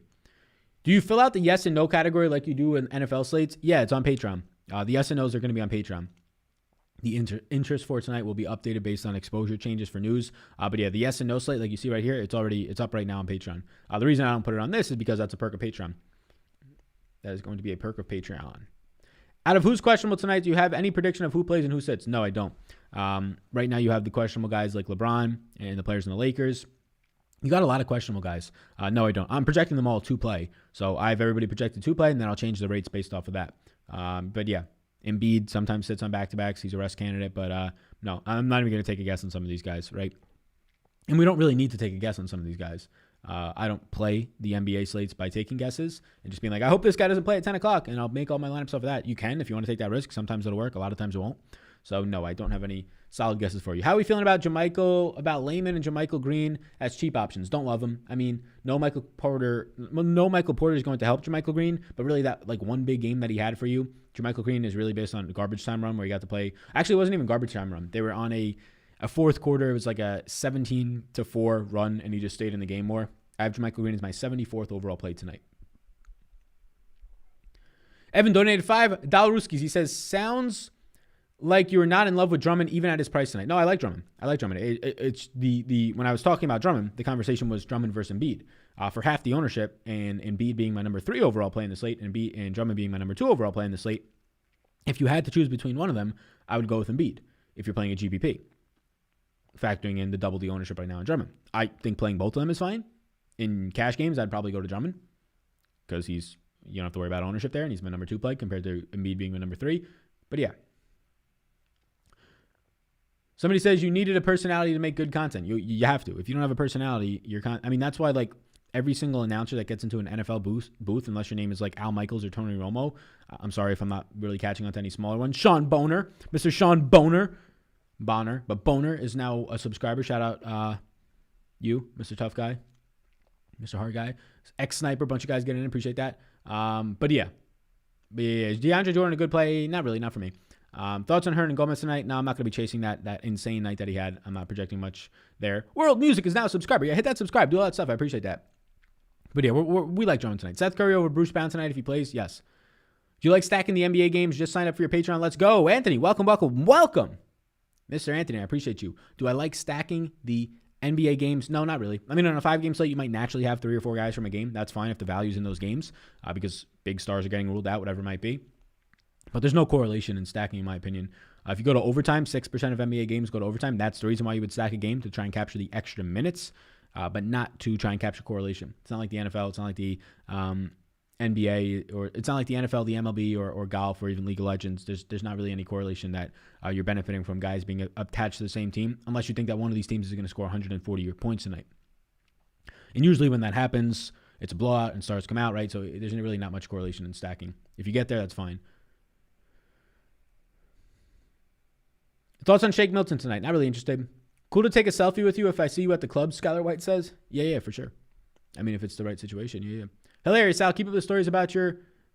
Do you fill out the yes and no category like you do in NFL slates? Yeah, it's on Patreon. The yes and no's are going to be on Patreon. The interest for tonight will be updated based on exposure changes for news. But yeah, the yes and no slate, like you see right here, it's up right now on Patreon. The reason I don't put it on this is because that's a perk of Patreon. That is going to be a perk of Patreon. Out of who's questionable tonight, do you have any prediction of who plays and who sits? No, I don't. Right now you have the questionable guys like LeBron and the players in the Lakers. You got a lot of questionable guys. No, I don't. I'm projecting them all to play. So I have everybody projected to play, and then I'll change the rates based off of that. But yeah, Embiid sometimes sits on back-to-backs. He's a rest candidate. But no, I'm not even going to take a guess on some of these guys, right? And we don't really need to take a guess on some of these guys. I don't play the NBA slates by taking guesses and just being like, I hope this guy doesn't play at 10 o'clock, and I'll make all my lineups off of that. You can if you want to take that risk. Sometimes it'll work. A lot of times it won't. So, no, I don't have any solid guesses for you. How are we feeling about Layman and JaMychal Green as cheap options? Don't love them. I mean, no Michael Porter is going to help JaMychal Green, but really that like one big game that he had for you, JaMychal Green is really based on a garbage time run where he got to play. Actually, it wasn't even garbage time run. They were on a fourth quarter. It was like a 17-4 run, and he just stayed in the game more. I have JaMychal Green as my 74th overall play tonight. Evan donated $5 Ruskies. He says, sounds like you were not in love with Drummond even at his price tonight. No, I like Drummond. It's when I was talking about Drummond, the conversation was Drummond versus Embiid. For half the ownership, and Embiid being my number 3 overall play in the slate, and Drummond being my number 2 overall play in the slate, if you had to choose between one of them, I would go with Embiid if you're playing a GPP. factoring in the double the ownership right now in Drummond. I think playing both of them is fine. In cash games, I'd probably go to Drummond because you don't have to worry about ownership there, and he's my number 2 play compared to Embiid being my number 3. But yeah. Somebody says you needed a personality to make good content. You have to. If you don't have a personality, that's why like every single announcer that gets into an NFL booth, unless your name is like Al Michaels or Tony Romo, I'm sorry if I'm not really catching on to any smaller ones. Sean Boner, Mr. Sean Bonner, but Boner is now a subscriber. Shout out you, Mr. Tough Guy, Mr. Hard Guy, ex-sniper, bunch of guys getting in. Appreciate that. But yeah, is DeAndre Jordan a good play? Not really, not for me. Thoughts on Hernan Gomez tonight? No, I'm not going to be chasing that insane night that he had. I'm not projecting much there. World Music is now a subscriber. Yeah, hit that subscribe. Do all that stuff. I appreciate that. But yeah, we like Drummond tonight. Seth Curry over Bruce Brown tonight if he plays? Yes. Do you like stacking the NBA games? Just sign up for your Patreon. Let's go. Anthony, welcome. Mr. Anthony, I appreciate you. Do I like stacking the NBA games? No, not really. I mean, on a 5-game slate, you might naturally have 3 or 4 guys from a game. That's fine if the value's in those games because big stars are getting ruled out, whatever it might be. But there's no correlation in stacking, in my opinion. If you go to overtime, 6% of NBA games go to overtime. That's the reason why you would stack a game, to try and capture the extra minutes, but not to try and capture correlation. It's not like the NFL. It's not like the NBA, or it's not like the NFL, the MLB, or golf, or even League of Legends. There's not really any correlation that you're benefiting from guys being attached to the same team, unless you think that one of these teams is going to score 140 points tonight. And usually when that happens, it's a blowout and stars come out, right? So there's really not much correlation in stacking. If you get there, that's fine. Thoughts on Shake Milton tonight? Not really interested. Cool to take a selfie with you if I see you at the club, Skylar White says. Yeah, for sure. I mean, if it's the right situation, yeah. Hilarious, Sal. Keep up the stories about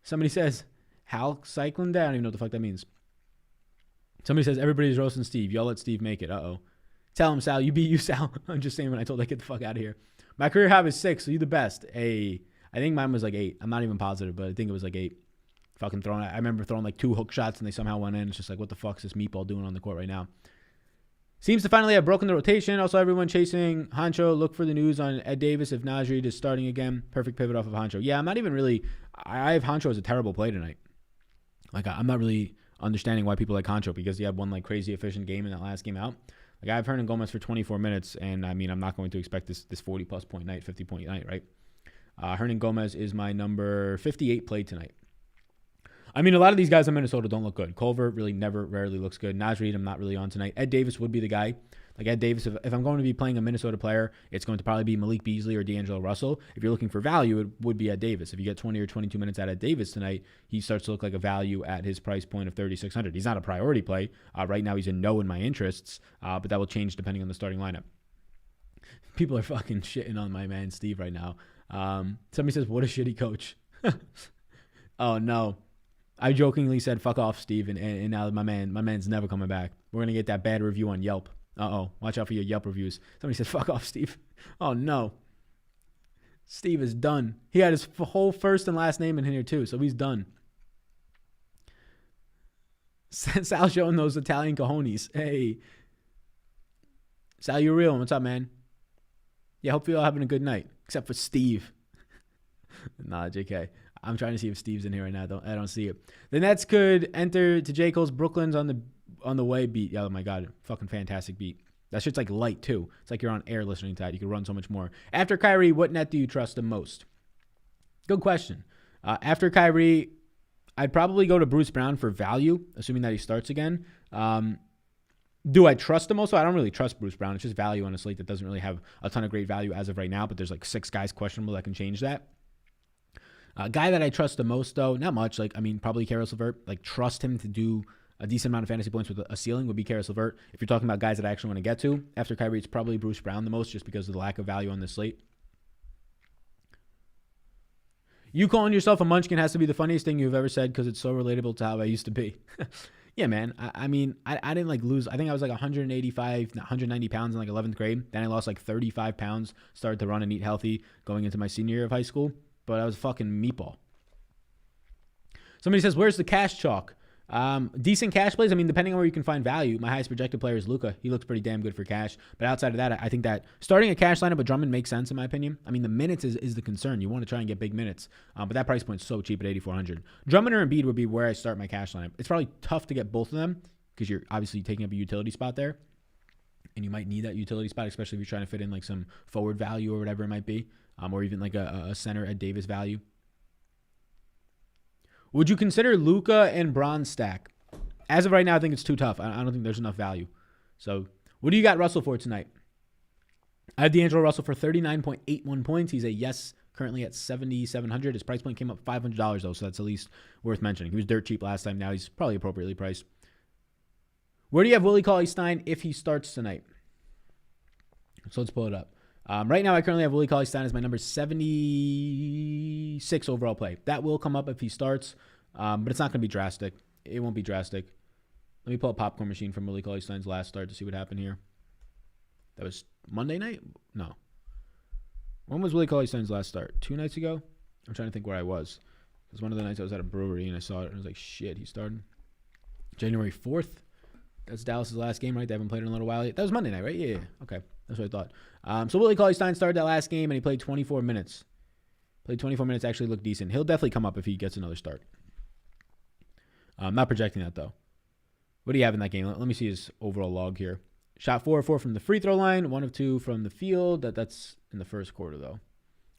somebody says, Hal Cycling Down. I don't even know what the fuck that means. Somebody says, everybody's roasting Steve. Y'all let Steve make it. Uh-oh. Tell him, Sal. You beat you, Sal. I'm just saying when I told I get the fuck out of here. My career high was 6, so you the best. Hey, I think mine was like 8. I'm not even positive, but I think it was like 8. Fucking throwing. I remember throwing like 2 hook shots and they somehow went in. It's just like, what the fuck is this meatball doing on the court right now? Seems to finally have broken the rotation. Also, everyone chasing Honcho. Look for the news on Ed Davis if Najee is starting again. Perfect pivot off of Honcho. Yeah, I'm not even really. I have Honcho as a terrible play tonight. Like, I'm not really understanding why people like Honcho, because he had one like crazy efficient game in that last game out. Like, I have Hernan Gomez for 24 minutes, and I mean, I'm not going to expect this 40-plus point night, 50-point night, right? Hernan Gomez is my number 58 play tonight. I mean, a lot of these guys in Minnesota don't look good. Culver rarely looks good. Naz Reid, I'm not really on tonight. Ed Davis would be the guy. Like Ed Davis, if I'm going to be playing a Minnesota player, it's going to probably be Malik Beasley or D'Angelo Russell. If you're looking for value, it would be Ed Davis. If you get 20 or 22 minutes out of Davis tonight, he starts to look like a value at his price point of $3,600. He's not a priority play. Right now, he's a no in my interests, but that will change depending on the starting lineup. People are fucking shitting on my man Steve right now. Somebody says, what a shitty coach. Oh, no. I jokingly said, fuck off, Steve, and now my man's never coming back. We're going to get that bad review on Yelp. Uh-oh. Watch out for your Yelp reviews. Somebody said, fuck off, Steve. Oh, no. Steve is done. He had his whole first and last name in here, too, so he's done. Sal showing those Italian cojones. Hey. Sal, you're real. What's up, man? Yeah, hopefully you're all having a good night, except for Steve. Nah, JK. I'm trying to see if Steve's in here right now. I don't see it. The Nets could enter to J. Cole's Brooklyn's on the way beat. Oh my God, fucking fantastic beat. That shit's like light too. It's like you're on air listening to that. You can run so much more. After Kyrie, what net do you trust the most? Good question. After Kyrie, I'd probably go to Bruce Brown for value, assuming that he starts again. Do I trust him also? I don't really trust Bruce Brown. It's just value on a slate that doesn't really have a ton of great value as of right now, but there's like 6 guys questionable that can change that. Guy that I trust the most, though, not much. Like, I mean, probably Karis LeVert. Like, trust him to do a decent amount of fantasy points with a ceiling would be Karis LeVert. If you're talking about guys that I actually want to get to, after Kyrie, it's probably Bruce Brown the most, just because of the lack of value on this slate. You calling yourself a munchkin has to be the funniest thing you've ever said, because it's so relatable to how I used to be. Yeah, man. I mean, I didn't like lose. I think I was like 190 pounds in like 11th grade. Then I lost like 35 pounds, started to run and eat healthy going into my senior year of high school. But I was a fucking meatball. Somebody says, where's the cash chalk? Decent cash plays. I mean, depending on where you can find value, my highest projected player is Luka. He looks pretty damn good for cash. But outside of that, I think that starting a cash lineup with Drummond makes sense in my opinion. I mean, the minutes is the concern. You want to try and get big minutes. But that price point's so cheap at $8,400. Drummond or Embiid would be where I start my cash lineup. It's probably tough to get both of them because you're obviously taking up a utility spot there. and you might need that utility spot, especially if you're trying to fit in like some forward value or whatever it might be, or even like a center at Davis value. Would you consider Luka and Bron stack? As of right now, I think it's too tough. I don't think there's enough value. So what do you got Russell for tonight? I have D'Angelo Russell for 39.81 points. He's a yes, currently at 7,700. His price point came up $500 though, so that's at least worth mentioning. He was dirt cheap last time. Now he's probably appropriately priced. Where do you have Willie Cauley-Stein if he starts tonight? So let's pull it up. Right now, I currently have Willie Cauley-Stein as my number 76 overall play. That will come up if he starts, but it's not going to be drastic. It won't be drastic. Let me pull a popcorn machine from Willie Cauley-Stein's last start to see what happened here. That was Monday night? No. When was Willie Cauley-Stein's last start? 2 nights ago? I'm trying to think where I was. It was one of the nights I was at a brewery and I saw it and I was like, shit, he started. January 4th. That's Dallas' last game, right? They haven't played in a little while yet. That was Monday night, right? Yeah. Okay. That's what I thought. So Willie Cauley-Stein started that last game and he played 24 minutes. Played 24 minutes, actually looked decent. He'll definitely come up if he gets another start. I'm not projecting that though. What do you have in that game? Let me see his overall log here. Shot 4 of 4 from the free throw line, 1 of 2 from the field. That's in the first quarter, though.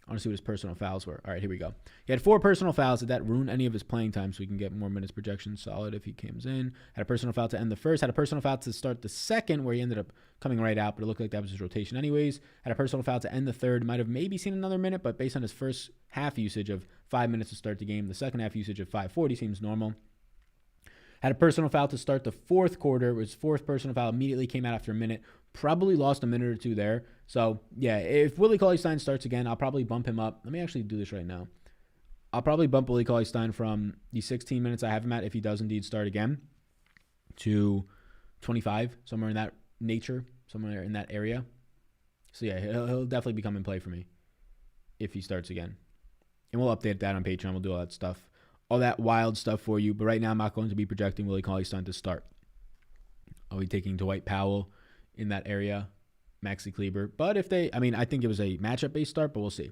I want to see what his personal fouls were. All right, here we go. He had 4 personal fouls. Did that ruin any of his playing time so we can get more minutes projection solid if he comes in? Had a personal foul to end the first. Had a personal foul to start the second where he ended up coming right out, but it looked like that was his rotation anyways. Had a personal foul to end the third. Might have maybe seen another minute, but based on his first half usage of 5 minutes to start the game, the second half usage of 5:40 seems normal. Had a personal foul to start the fourth quarter. His fourth personal foul immediately came out after a minute. Probably lost a minute or two there. So, yeah, if Willie Cauley-Stein starts again, I'll probably bump him up. Let me actually do this right now. I'll probably bump Willie Cauley-Stein from the 16 minutes I have him at, if he does indeed start again, to 25, somewhere in that nature, somewhere in that area. So, yeah, he'll definitely become in play for me if he starts again. And we'll update that on Patreon. We'll do all that stuff. All that wild stuff for you. But right now, I'm not going to be projecting Willie Cauley-Stein to start. I'll be taking Dwight Powell in that area, Maxi Kleber. But if they, I think it was a matchup-based start, but we'll see.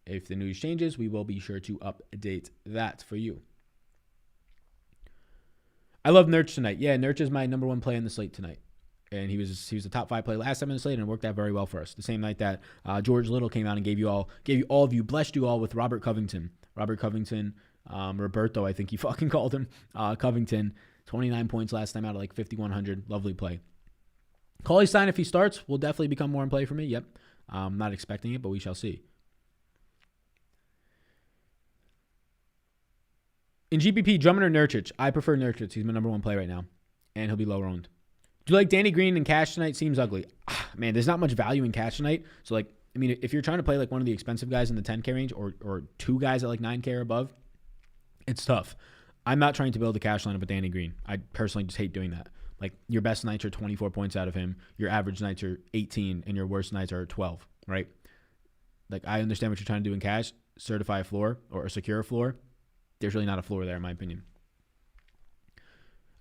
If the news changes, we will be sure to update that for you. I love Nurch tonight. Yeah, Nurch is my number 1 play in the slate tonight. And he was the top 5 play last time in the slate, and it worked out very well for us. The same night that George Little came out and blessed you all with Robert Covington. Roberto, I think he fucking called him. Covington, 29 points last time out of like 5,100. Lovely play. Cauley-Stein, if he starts, will definitely become more in play for me. Yep. I'm not expecting it, but we shall see. In GPP, Drummond or Nurkic? I prefer Nurkic. He's my number 1 play right now, and he'll be low owned. Do you like Danny Green in cash tonight? Seems ugly. Man, there's not much value in cash tonight. So, if you're trying to play like one of the expensive guys in the 10K range or 2 guys at like 9K or above, it's tough. I'm not trying to build a cash lineup with Danny Green. I personally just hate doing that. Like, your best nights are 24 points out of him. Your average nights are 18, and your worst nights are 12, right? Like, I understand what you're trying to do in cash, certify a floor or a secure floor. There's really not a floor there, in my opinion.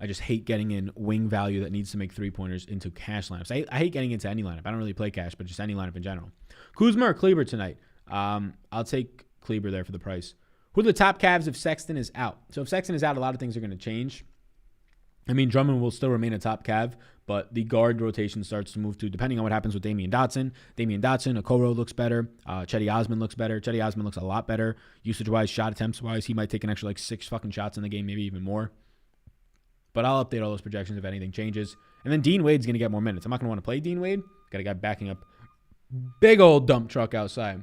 I just hate getting in wing value that needs to make 3-pointers into cash lineups. I hate getting into any lineup. I don't really play cash, but just any lineup in general. Kuzma or Kleber tonight? I'll take Kleber there for the price. Who are the top Cavs if Sexton is out? So if Sexton is out, a lot of things are going to change. Drummond will still remain a top Cav, but the guard rotation starts to move to, depending on what happens with Damian Dotson. Okoro looks better. Chetty Osman looks better. Chetty Osman looks a lot better. Usage-wise, shot attempts-wise, he might take an extra 6 fucking shots in the game, maybe even more. But I'll update all those projections if anything changes. And then Dean Wade's going to get more minutes. I'm not going to want to play Dean Wade. Got a guy backing up. Big old dump truck outside.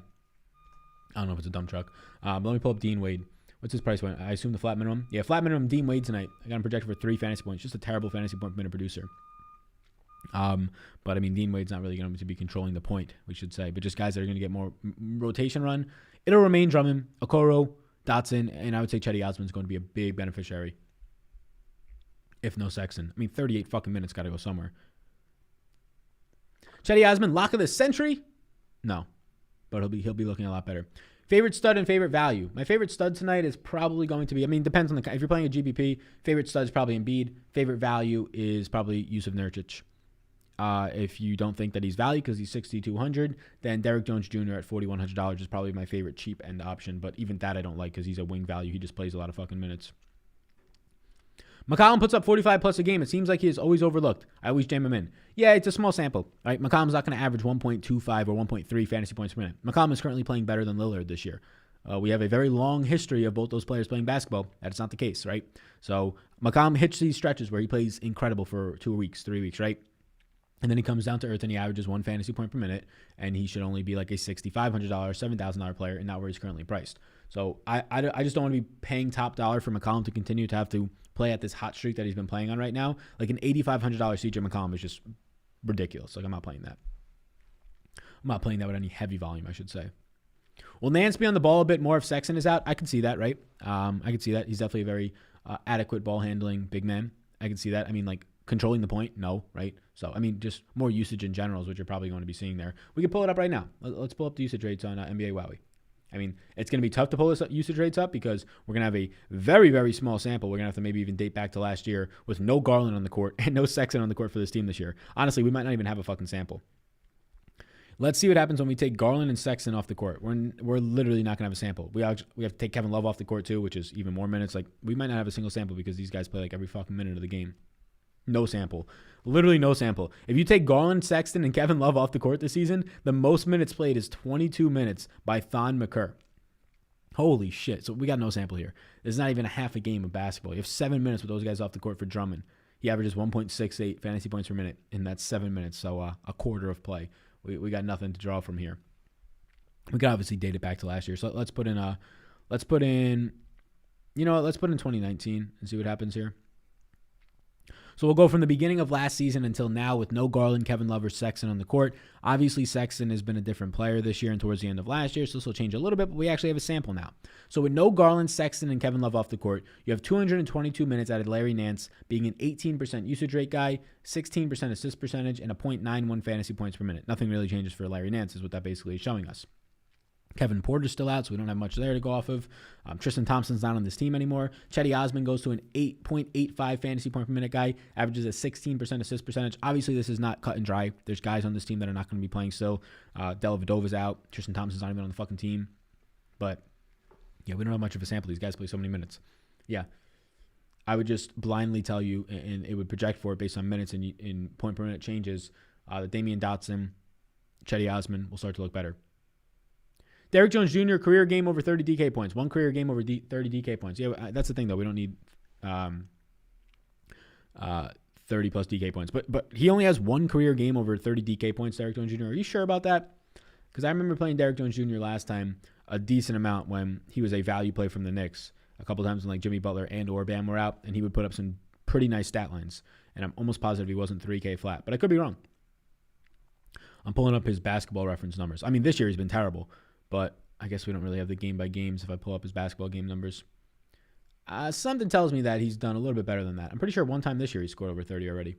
I don't know if it's a dump truck. But let me pull up Dean Wade. What's his price point? I assume the flat minimum. Yeah, flat minimum Dean Wade tonight. I got him projected for 3 fantasy points. Just a terrible fantasy point per minute producer. But Dean Wade's not really going to be controlling the point, we should say. But just guys that are going to get more rotation run. It'll remain Drummond, Okoro, Dotson, and I would say Chetty Osman's going to be a big beneficiary. If no Sexton. 38 fucking minutes got to go somewhere. Chetty Osman, lock of the century? No. But he'll be looking a lot better. Favorite stud and favorite value. My favorite stud tonight is probably going to be, depends on if you're playing a GPP, favorite stud is probably Embiid. Favorite value is probably Yusuf Nurkic. If you don't think that he's value because he's 6,200, then Derrick Jones Jr. at $4,100 is probably my favorite cheap end option. But even that I don't like because he's a wing value. He just plays a lot of fucking minutes. McCollum puts up 45 plus a game. It seems like he is always overlooked. I always jam him in. Yeah, it's a small sample. Right? McCollum's not going to average 1.25 or 1.3 fantasy points per minute. McCollum is currently playing better than Lillard this year. We have a very long history of both those players playing basketball. That's not the case, right? So McCollum hits these stretches where he plays incredible for 2 weeks, 3 weeks, right? And then he comes down to earth and he averages 1 fantasy point per minute, and he should only be like a $6,500, $7,000 player, and not where he's currently priced. So I just don't want to be paying top dollar for McCollum to continue to have to play at this hot streak that he's been playing on right now. Like an $8,500 CJ McCollum is just ridiculous. Like I'm not playing that. I'm not playing that with any heavy volume, I should say. Will Nance be on the ball a bit more if Sexton is out? I can see that, right? I can see that. He's definitely a very adequate ball handling big man. I can see that. I mean, like, controlling the point, no, right? So, I mean, just more usage in general is what you're probably going to be seeing there. We can pull it up right now. Let's pull up the usage rates on NBA Wowie. I mean, it's going to be tough to pull this usage rates up because we're going to have a very, very small sample. We're going to have to maybe even date back to last year with no Garland on the court and no Sexton on the court for this team this year. Honestly, we might not even have a fucking sample. Let's see what happens when we take Garland and Sexton off the court. We're literally not going to have a sample. We have to take Kevin Love off the court too, which is even more minutes. Like, we might not have a single sample because these guys play like every fucking minute of the game. No sample. Literally no sample. If you take Garland, Sexton, and Kevin Love off the court this season, the most minutes played is 22 minutes by Thon McCurr. Holy shit. So we got no sample here. There's not even a half a game of basketball. You have 7 minutes with those guys off the court for Drummond. He averages 1.68 fantasy points per minute, and that's 7 minutes, so a quarter of play. We got nothing to draw from here. We can obviously date it back to last year. So let's put in 2019 and see what happens here. So we'll go from the beginning of last season until now with no Garland, Kevin Love, or Sexton on the court. Obviously, Sexton has been a different player this year and towards the end of last year, so this will change a little bit, but we actually have a sample now. So with no Garland, Sexton, and Kevin Love off the court, you have 222 minutes out of Larry Nance being an 18% usage rate guy, 16% assist percentage, and a .91 fantasy points per minute. Nothing really changes for Larry Nance is what that basically is showing us. Kevin Porter's still out, so we don't have much there to go off of. Tristan Thompson's not on this team anymore. Chetty Osman goes to an 8.85 fantasy point per minute guy, averages a 16% assist percentage. Obviously, this is not cut and dry. There's guys on this team that are not going to be playing still. Dellavedova's out. Tristan Thompson's not even on the fucking team. But, yeah, we don't have much of a sample. These guys play so many minutes. Yeah. I would just blindly tell you, and it would project for it based on minutes and in point per minute changes, that Damian Dotson, Chetty Osman will start to look better. Derrick Jones Jr., career game over 30 DK points. One career game over 30 DK points. Yeah, that's the thing, though. We don't need 30-plus DK points. But he only has one career game over 30 DK points, Derrick Jones Jr. Are you sure about that? Because I remember playing Derrick Jones Jr. last time a decent amount when he was a value play from the Knicks. A couple times when like Jimmy Butler and or Bam were out, and he would put up some pretty nice stat lines. And I'm almost positive he wasn't 3K flat. But I could be wrong. I'm pulling up his basketball reference numbers. I mean, this year he's been terrible. But I guess we don't really have the game-by-games if I pull up his basketball game numbers. Something tells me that he's done a little bit better than that. I'm pretty sure one time this year he scored over 30 already.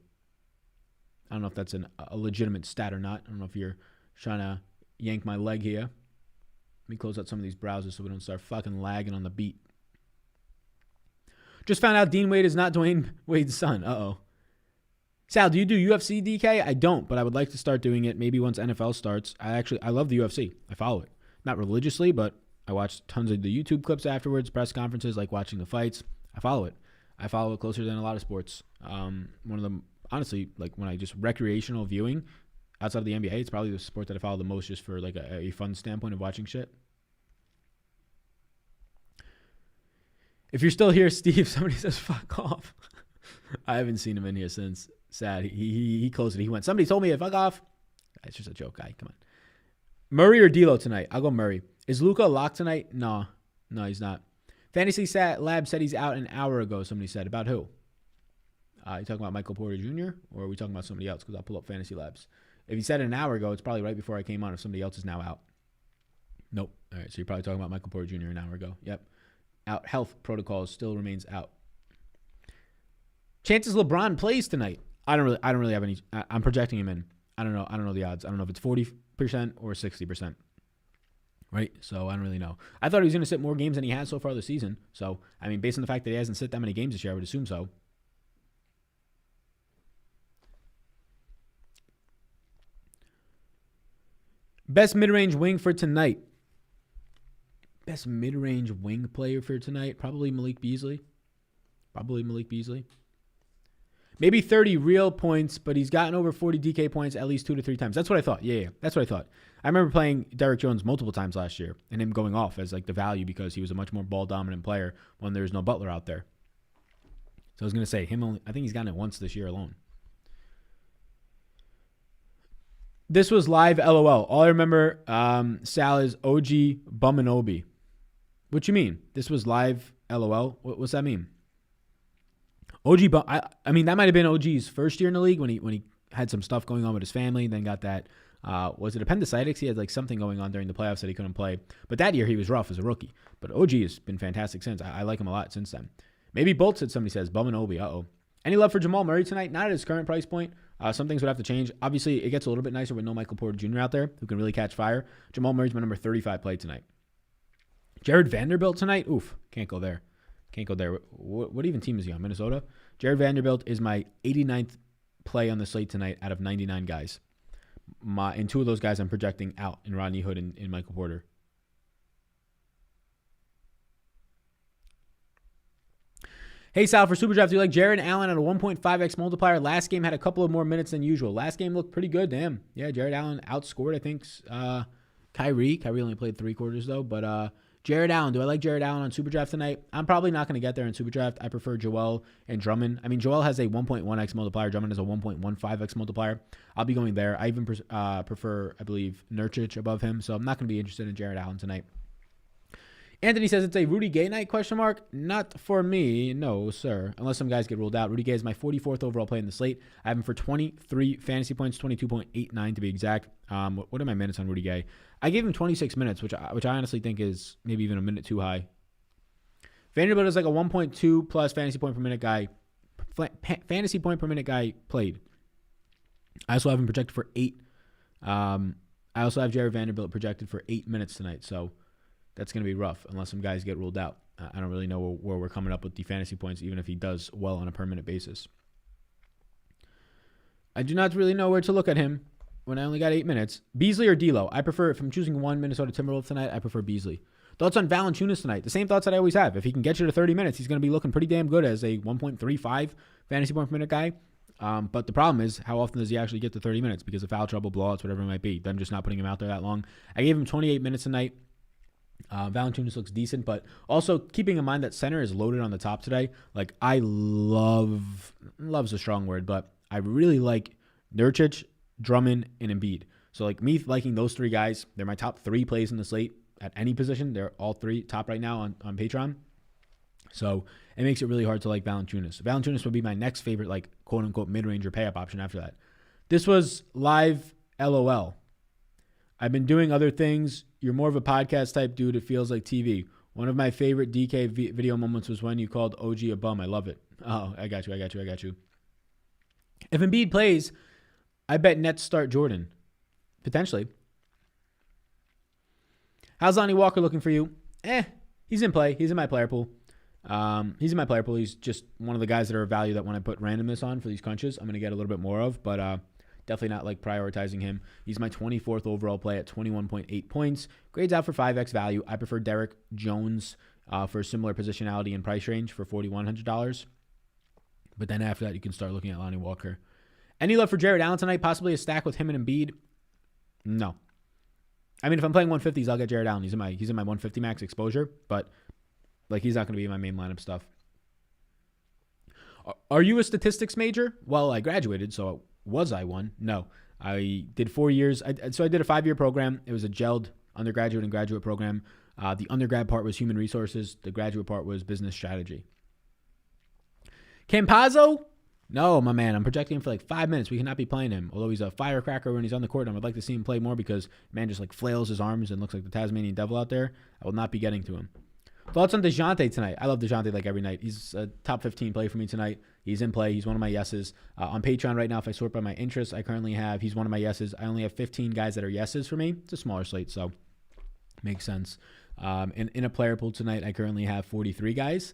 I don't know if that's a legitimate stat or not. I don't know if you're trying to yank my leg here. Let me close out some of these browsers so we don't start fucking lagging on the beat. Just found out Dean Wade is not Dwayne Wade's son. Uh-oh. Sal, do you do UFC DK? I don't, but I would like to start doing it maybe once NFL starts. I love the UFC. I follow it. Not religiously, but I watch tons of the YouTube clips afterwards, press conferences, like watching the fights. I follow it. I follow it closer than a lot of sports. One of them, honestly, like when I just recreational viewing outside of the NBA, it's probably the sport that I follow the most just for like a fun standpoint of watching shit. If you're still here, Steve, somebody says fuck off. I haven't seen him in here since. Sad. He closed it. He went, somebody told me to fuck off. It's just a joke, guy. Come on. Murray or D'Lo tonight? I'll go Murray. Is Luka locked tonight? No, he's not. Fantasy Lab said he's out an hour ago, somebody said. About who? You talking about Michael Porter Jr. or are we talking about somebody else? Because I'll pull up Fantasy Labs. If he said it an hour ago, it's probably right before I came on if somebody else is now out. Nope. All right, so you're probably talking about Michael Porter Jr. an hour ago. Yep. Out. Health protocols still remains out. Chances LeBron plays tonight. I don't really have any. I'm projecting him in. I don't know the odds. I don't know if it's 40% or 60%. Right? So I don't really know. I thought he was going to sit more games than he has so far this season. So, I mean, based on the fact that he hasn't sit that many games this year, I would assume so. Best mid-range wing for tonight. Best mid-range wing player for tonight? Probably Malik Beasley. Probably Malik Beasley. Maybe 30 real points, but he's gotten over 40 DK points at least 2 to 3 times. That's what I thought. Yeah, that's what I thought. I remember playing Derrick Jones multiple times last year and him going off as like the value because he was a much more ball-dominant player when there's no Butler out there. So I was going to say, I think he's gotten it once this year alone. This was live LOL. All I remember, Sal, is OG Bumanobi. What you mean? This was live LOL? What's that mean? I mean, that might have been OG's first year in the league when he had some stuff going on with his family, then got that, was it appendicitis? He had like something going on during the playoffs that he couldn't play. But that year he was rough as a rookie. But OG has been fantastic since. I like him a lot since then. Maybe Bolt said somebody says, Bum and Obi, uh-oh. Any love for Jamal Murray tonight? Not at his current price point. Some things would have to change. Obviously, it gets a little bit nicer with no Michael Porter Jr. out there who can really catch fire. Jamal Murray's my number 35 play tonight. Jared Vanderbilt tonight? Oof, can't go there. Can't go there. What even team is he on? Minnesota? Jared Vanderbilt is my 89th play on the slate tonight out of 99 guys. And 2 of those guys I'm projecting out in Rodney Hood and Michael Porter. Hey, Sal, for Super Draft, do you like Jared Allen at a 1.5x multiplier? Last game had a couple of more minutes than usual. Last game looked pretty good, damn. Yeah, Jared Allen outscored, I think, Kyrie. Kyrie only played 3 quarters, though. But Jared Allen, do I like Jared Allen on Super Draft tonight? I'm probably not going to get there in Super Draft. I prefer Joel and Drummond. I mean, Joel has a 1.1x multiplier. Drummond has a 1.15x multiplier. I'll be going there. I even prefer, I believe, Nurkic above him. So I'm not going to be interested in Jared Allen tonight. Anthony says it's a Rudy Gay night, ? Not for me, no, sir. Unless some guys get ruled out. Rudy Gay is my 44th overall play in the slate. I have him for 23 fantasy points, 22.89 to be exact. What are my minutes on Rudy Gay? I gave him 26 minutes, which I honestly think is maybe even a minute too high. Vanderbilt is like a 1.2 plus fantasy point per minute guy. Fantasy point per minute guy played. I also have him projected for 8. I also have Jared Vanderbilt projected for 8 minutes tonight, so that's going to be rough unless some guys get ruled out. I don't really know where we're coming up with the fantasy points, even if he does well on a permanent basis. I do not really know where to look at him when I only got 8 minutes. Beasley or D'Lo? I prefer, if I'm choosing one Minnesota Timberwolves tonight, I prefer Beasley. Thoughts on Valanciunas tonight? The same thoughts that I always have. If he can get you to 30 minutes, he's going to be looking pretty damn good as a 1.35 fantasy point per minute guy. But the problem is, how often does he actually get to 30 minutes? Because of foul trouble, blowouts, whatever it might be. Them just not putting him out there that long. I gave him 28 minutes tonight. Valanciunas looks decent, but also keeping in mind that center is loaded on the top today. Like, I love's a strong word, but I really like Nurkic, Drummond, and Embiid. So, like, me liking those 3 guys, they're my top 3 plays in the slate at any position. They're all 3 top right now on Patreon. So it makes it really hard to like Valanciunas. Valanciunas would be my next favorite, like, quote-unquote mid-range or pay-up option after that. This was live LOL. I've been doing other things. You're more of a podcast type dude. It feels like TV. One of my favorite DK video moments was when you called OG a bum. I love it. Oh, I got you. If Embiid plays, I bet Nets start Jordan. Potentially. How's Lonnie Walker looking for you? He's in play. He's in my player pool. He's just one of the guys that are of value that when I put randomness on for these crunches, I'm going to get a little bit more of. But definitely not like prioritizing him. He's my 24th overall play at 21.8 points. Grades out for 5x value. I prefer Derrick Jones for a similar positionality and price range for $4,100. But then after that, you can start looking at Lonnie Walker. Any love for Jared Allen tonight? Possibly a stack with him and Embiid? No. I mean, if I'm playing 150s, I'll get Jared Allen. He's in my 150 max exposure, but like he's not going to be in my main lineup stuff. Are you a statistics major? Well, I graduated, so was I one? No. I did 4 years. So I did a 5-year program. It was a gelled undergraduate and graduate program. The undergrad part was human resources. The graduate part was business strategy. Campazzo? No, my man. I'm projecting him for like 5 minutes. We cannot be playing him. Although he's a firecracker when he's on the court, and I would like to see him play more because man just like flails his arms and looks like the Tasmanian devil out there. I will not be getting to him. Thoughts on DeJounte tonight? I love DeJounte like every night. He's a top 15 play for me tonight. He's in play. He's one of my yeses. On Patreon right now, if I sort by my interests, I currently have, he's one of my yeses. I only have 15 guys that are yeses for me. It's a smaller slate, so makes sense. In a player pool tonight, I currently have 43 guys.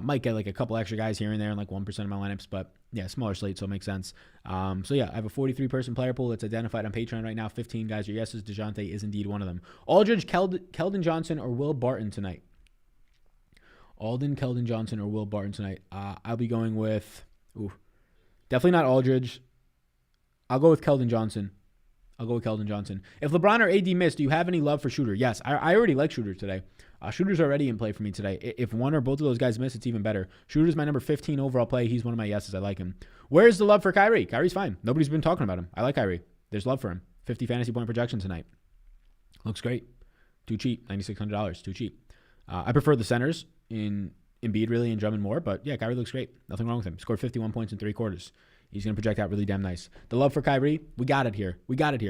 Might get like a couple extra guys here and there in like 1% of my lineups, but yeah, smaller slate, so it makes sense. So yeah, I have a 43-person player pool that's identified on Patreon right now. 15 guys are yeses. DeJounte is indeed one of them. Aldridge, Keldon Johnson, or Will Barton tonight? Alden, Keldon Johnson, or Will Barton tonight. I'll be going with, definitely not Aldridge. I'll go with Keldon Johnson. If LeBron or AD miss, do you have any love for Shooter? Yes, I already like Shooter today. Shooter's already in play for me today. If one or both of those guys miss, it's even better. Shooter's my number 15 overall play. He's one of my yeses. I like him. Where's the love for Kyrie? Kyrie's fine. Nobody's been talking about him. I like Kyrie. There's love for him. 50 fantasy point projection tonight. Looks great. Too cheap. $9,600. Too cheap. I prefer the centers in Embiid really and Drummond more, but yeah, Kyrie looks great. Nothing wrong with him. Scored 51 points in 3 quarters. He's going to project out really damn nice. The love for Kyrie, we got it here. We got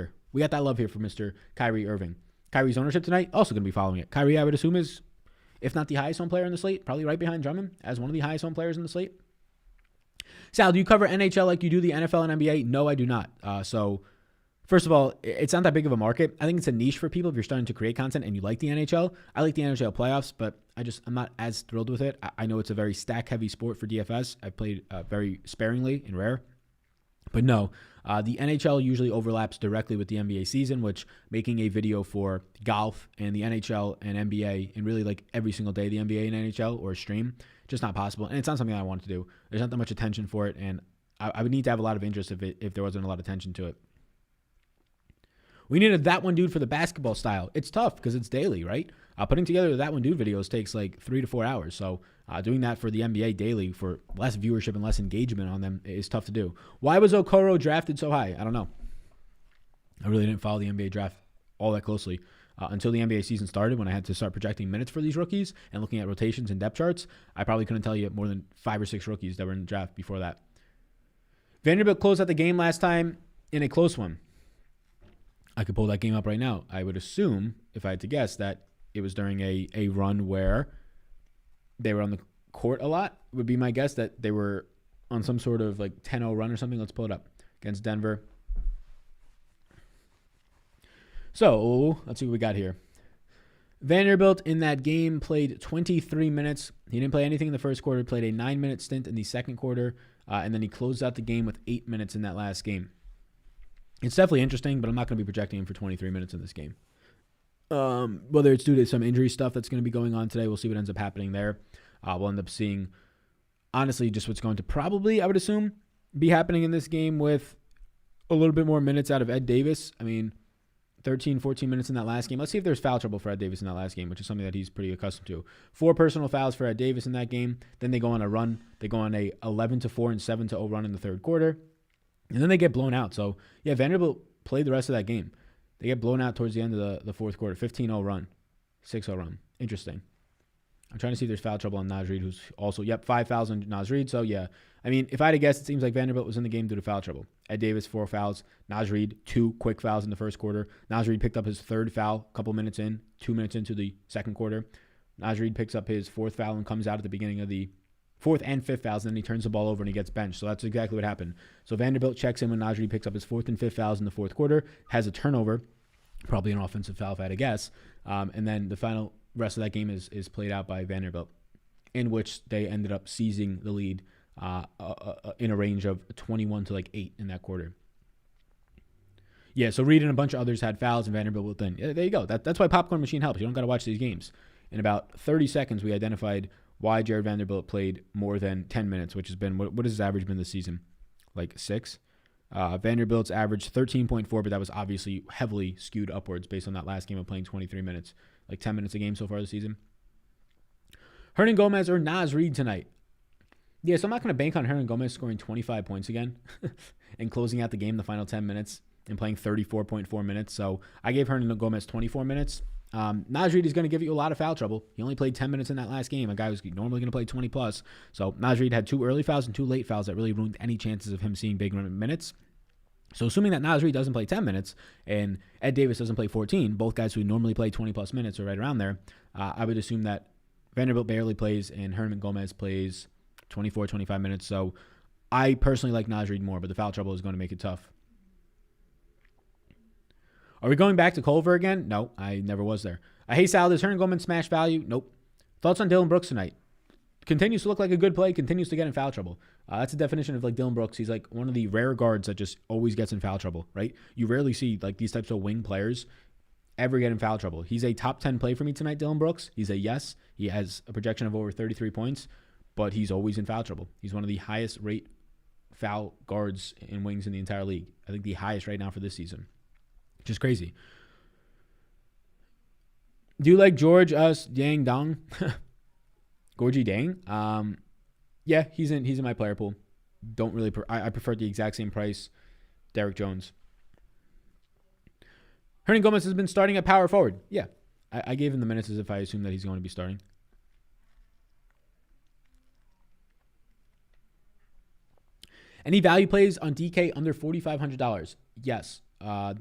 that love here for Mr. Kyrie Irving. Kyrie's ownership tonight, also going to be following it. Kyrie, I would assume, is, if not the highest owned player in the slate, probably right behind Drummond as one of the highest owned players in the slate. Sal, do you cover NHL like you do the NFL and NBA? No, I do not. So first of all, it's not that big of a market. I think it's a niche for people if you're starting to create content and you like the NHL. I like the NHL playoffs, but I'm not as thrilled with it. I know it's a very stack-heavy sport for DFS. I played very sparingly in rare. But no, the NHL usually overlaps directly with the NBA season, which making a video for golf and the NHL and NBA and really like every single day the NBA and NHL or stream, just not possible. And it's not something I want to do. There's not that much attention for it, and I would need to have a lot of interest if there wasn't a lot of attention to it. We needed that one dude for the basketball style. It's tough because it's daily, right? Putting together that one dude videos takes like 3 to 4 hours. So doing that for the NBA daily for less viewership and less engagement on them is tough to do. Why was Okoro drafted so high? I don't know. I really didn't follow the NBA draft all that closely until the NBA season started when I had to start projecting minutes for these rookies and looking at rotations and depth charts. I probably couldn't tell you more than 5 or 6 rookies that were in the draft before that. Vanderbilt closed out the game last time in a close one. I could pull that game up right now. I would assume, if I had to guess, that it was during a run where they were on the court a lot. Would be my guess that they were on some sort of like 10-0 run or something. Let's pull it up against Denver. So let's see what we got here. Vanderbilt in that game played 23 minutes. He didn't play anything in the first quarter. Played a 9-minute stint in the second quarter, and then he closed out the game with 8 minutes in that last game. It's definitely interesting, but I'm not going to be projecting him for 23 minutes in this game. Whether it's due to some injury stuff that's going to be going on today, we'll see what ends up happening there. We'll end up seeing, honestly, just what's going to probably, I would assume, be happening in this game with a little bit more minutes out of Ed Davis. I mean, 13, 14 minutes in that last game. Let's see if there's foul trouble for Ed Davis in that last game, which is something that he's pretty accustomed to. 4 personal fouls for Ed Davis in that game. Then they go on a run. They go on a 11-4 and 7-0 run in the third quarter. And then they get blown out. So, yeah, Vanderbilt played the rest of that game. They get blown out towards the end of the fourth quarter. 15-0 run. 6-0 run. Interesting. I'm trying to see if there's foul trouble on Naz Reid, who's also, 5 fouls on Naz Reid. So, yeah. I mean, if I had to guess, it seems like Vanderbilt was in the game due to foul trouble. Ed Davis, 4 fouls. Naz Reid, 2 quick fouls in the first quarter. Naz Reid picked up his 3rd foul a couple minutes in, 2 minutes into the second quarter. Naz Reid picks up his 4th foul and comes out at the beginning of the 4th and 5th fouls, and then he turns the ball over and he gets benched. So that's exactly what happened. So Vanderbilt checks in when Naz Reid picks up his 4th and 5th fouls in the fourth quarter, has a turnover, probably an offensive foul if I had to guess, and then the final rest of that game is played out by Vanderbilt, in which they ended up seizing the lead in a range of 21 to 8 in that quarter. Yeah, so Reid and a bunch of others had fouls, and Vanderbilt will then. Yeah, there you go. That's why Popcorn Machine helps. You don't got to watch these games. In about 30 seconds, we identified why Jared Vanderbilt played more than 10 minutes, which has been, what has his average been this season? 6? Vanderbilt's average 13.4, but that was obviously heavily skewed upwards based on that last game of playing 23 minutes, 10 minutes a game so far this season. Hernan Gomez or Naz Reid tonight? Yeah, so I'm not going to bank on Hernan Gomez scoring 25 points again and closing out the game the final 10 minutes and playing 34.4 minutes. So I gave Hernan Gomez 24 minutes. Naz Reid is going to give you a lot of foul trouble. He only played 10 minutes in that last game. A guy who's normally going to play 20 plus. So Naz Reid had 2 early fouls and 2 late fouls that really ruined any chances of him seeing big minutes. So assuming that Naz Reid doesn't play 10 minutes and Ed Davis doesn't play 14, both guys who normally play 20 plus minutes are right around there, I would assume that Vanderbilt barely plays and Hernan Gomez plays 24, 25 minutes. So I personally like Naz Reid more, but the foul trouble is going to make it tough. Are we going back to Culver again? No, I never was there. Hey, Sal, does Hernan Gomez smash value? Nope. Thoughts on Dylan Brooks tonight? Continues to look like a good play, continues to get in foul trouble. That's the definition of Dylan Brooks. He's one of the rare guards that just always gets in foul trouble, right? You rarely see these types of wing players ever get in foul trouble. He's a top 10 play for me tonight, Dylan Brooks. He's a yes. He has a projection of over 33 points, but he's always in foul trouble. He's one of the highest rate foul guards and wings in the entire league. I think the highest right now for this season. Just crazy. Do you like George Yang Dong? Gorgie Dang? Yeah, he's in my player pool. Don't really. I prefer the exact same price. Derek Jones. Hernan Gomez has been starting at power forward. Yeah, I gave him the minutes as if I assume that he's going to be starting. Any value plays on DK under $4,500? Yes.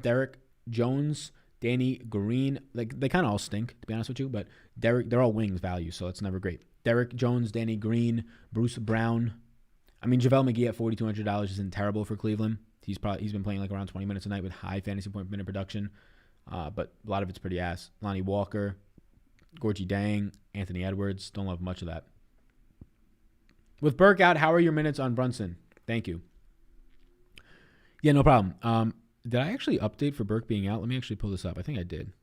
Derek Jones, Danny Green, like they kind of all stink, to be honest with you, but they're all wings value, so it's never great. Derek Jones, Danny Green, Bruce Brown. I mean, JaVale McGee at $4,200 isn't terrible for Cleveland. He's been playing like around 20 minutes a night with high fantasy point per minute production, but a lot of it's pretty ass. Lonnie Walker, Gorgie Dang, Anthony Edwards. Don't love much of that. With Burke out, how are your minutes on Brunson? Thank you. Yeah, no problem. Did I actually update for Burke being out? Let me actually pull this up. I think I did.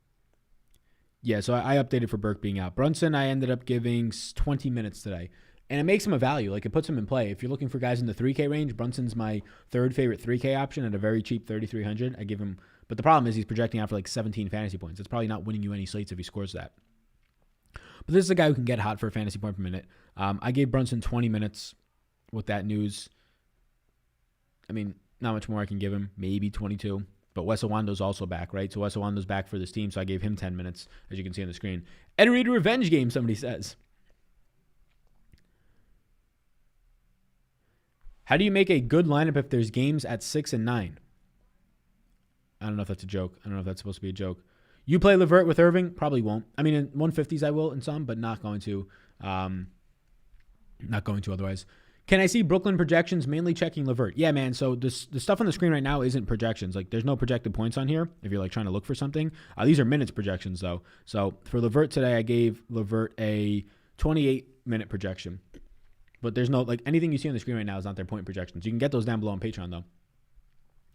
Yeah, so I updated for Burke being out. Brunson, I ended up giving 20 minutes today. And it makes him a value. Like, it puts him in play. If you're looking for guys in the 3K range, Brunson's my third favorite 3K option at a very cheap 3,300. I give him, but the problem is he's projecting out for like 17 fantasy points. It's probably not winning you any slates if he scores that. But this is a guy who can get hot for a fantasy point per minute. I gave Brunson 20 minutes with that news. I mean, not much more I can give him. Maybe 22. But Wes Iwando's also back, right? So Wes Iwando's back for this team, so I gave him 10 minutes, as you can see on the screen. Ed Reed revenge game, somebody says. How do you make a good lineup if there's games at 6 and 9? I don't know if that's a joke. I don't know if that's supposed to be a joke. You play LeVert with Irving? Probably won't. I mean, in 150s I will in some, but not going to. Not going to otherwise. Can I see Brooklyn projections mainly checking LeVert? Yeah, man. So the stuff on the screen right now isn't projections. Like, there's no projected points on here if you're like trying to look for something. These are minutes projections though. So for LeVert today, I gave LeVert a 28-minute projection. But there's no, like, anything you see on the screen right now is not their point projections. You can get those down below on Patreon, though.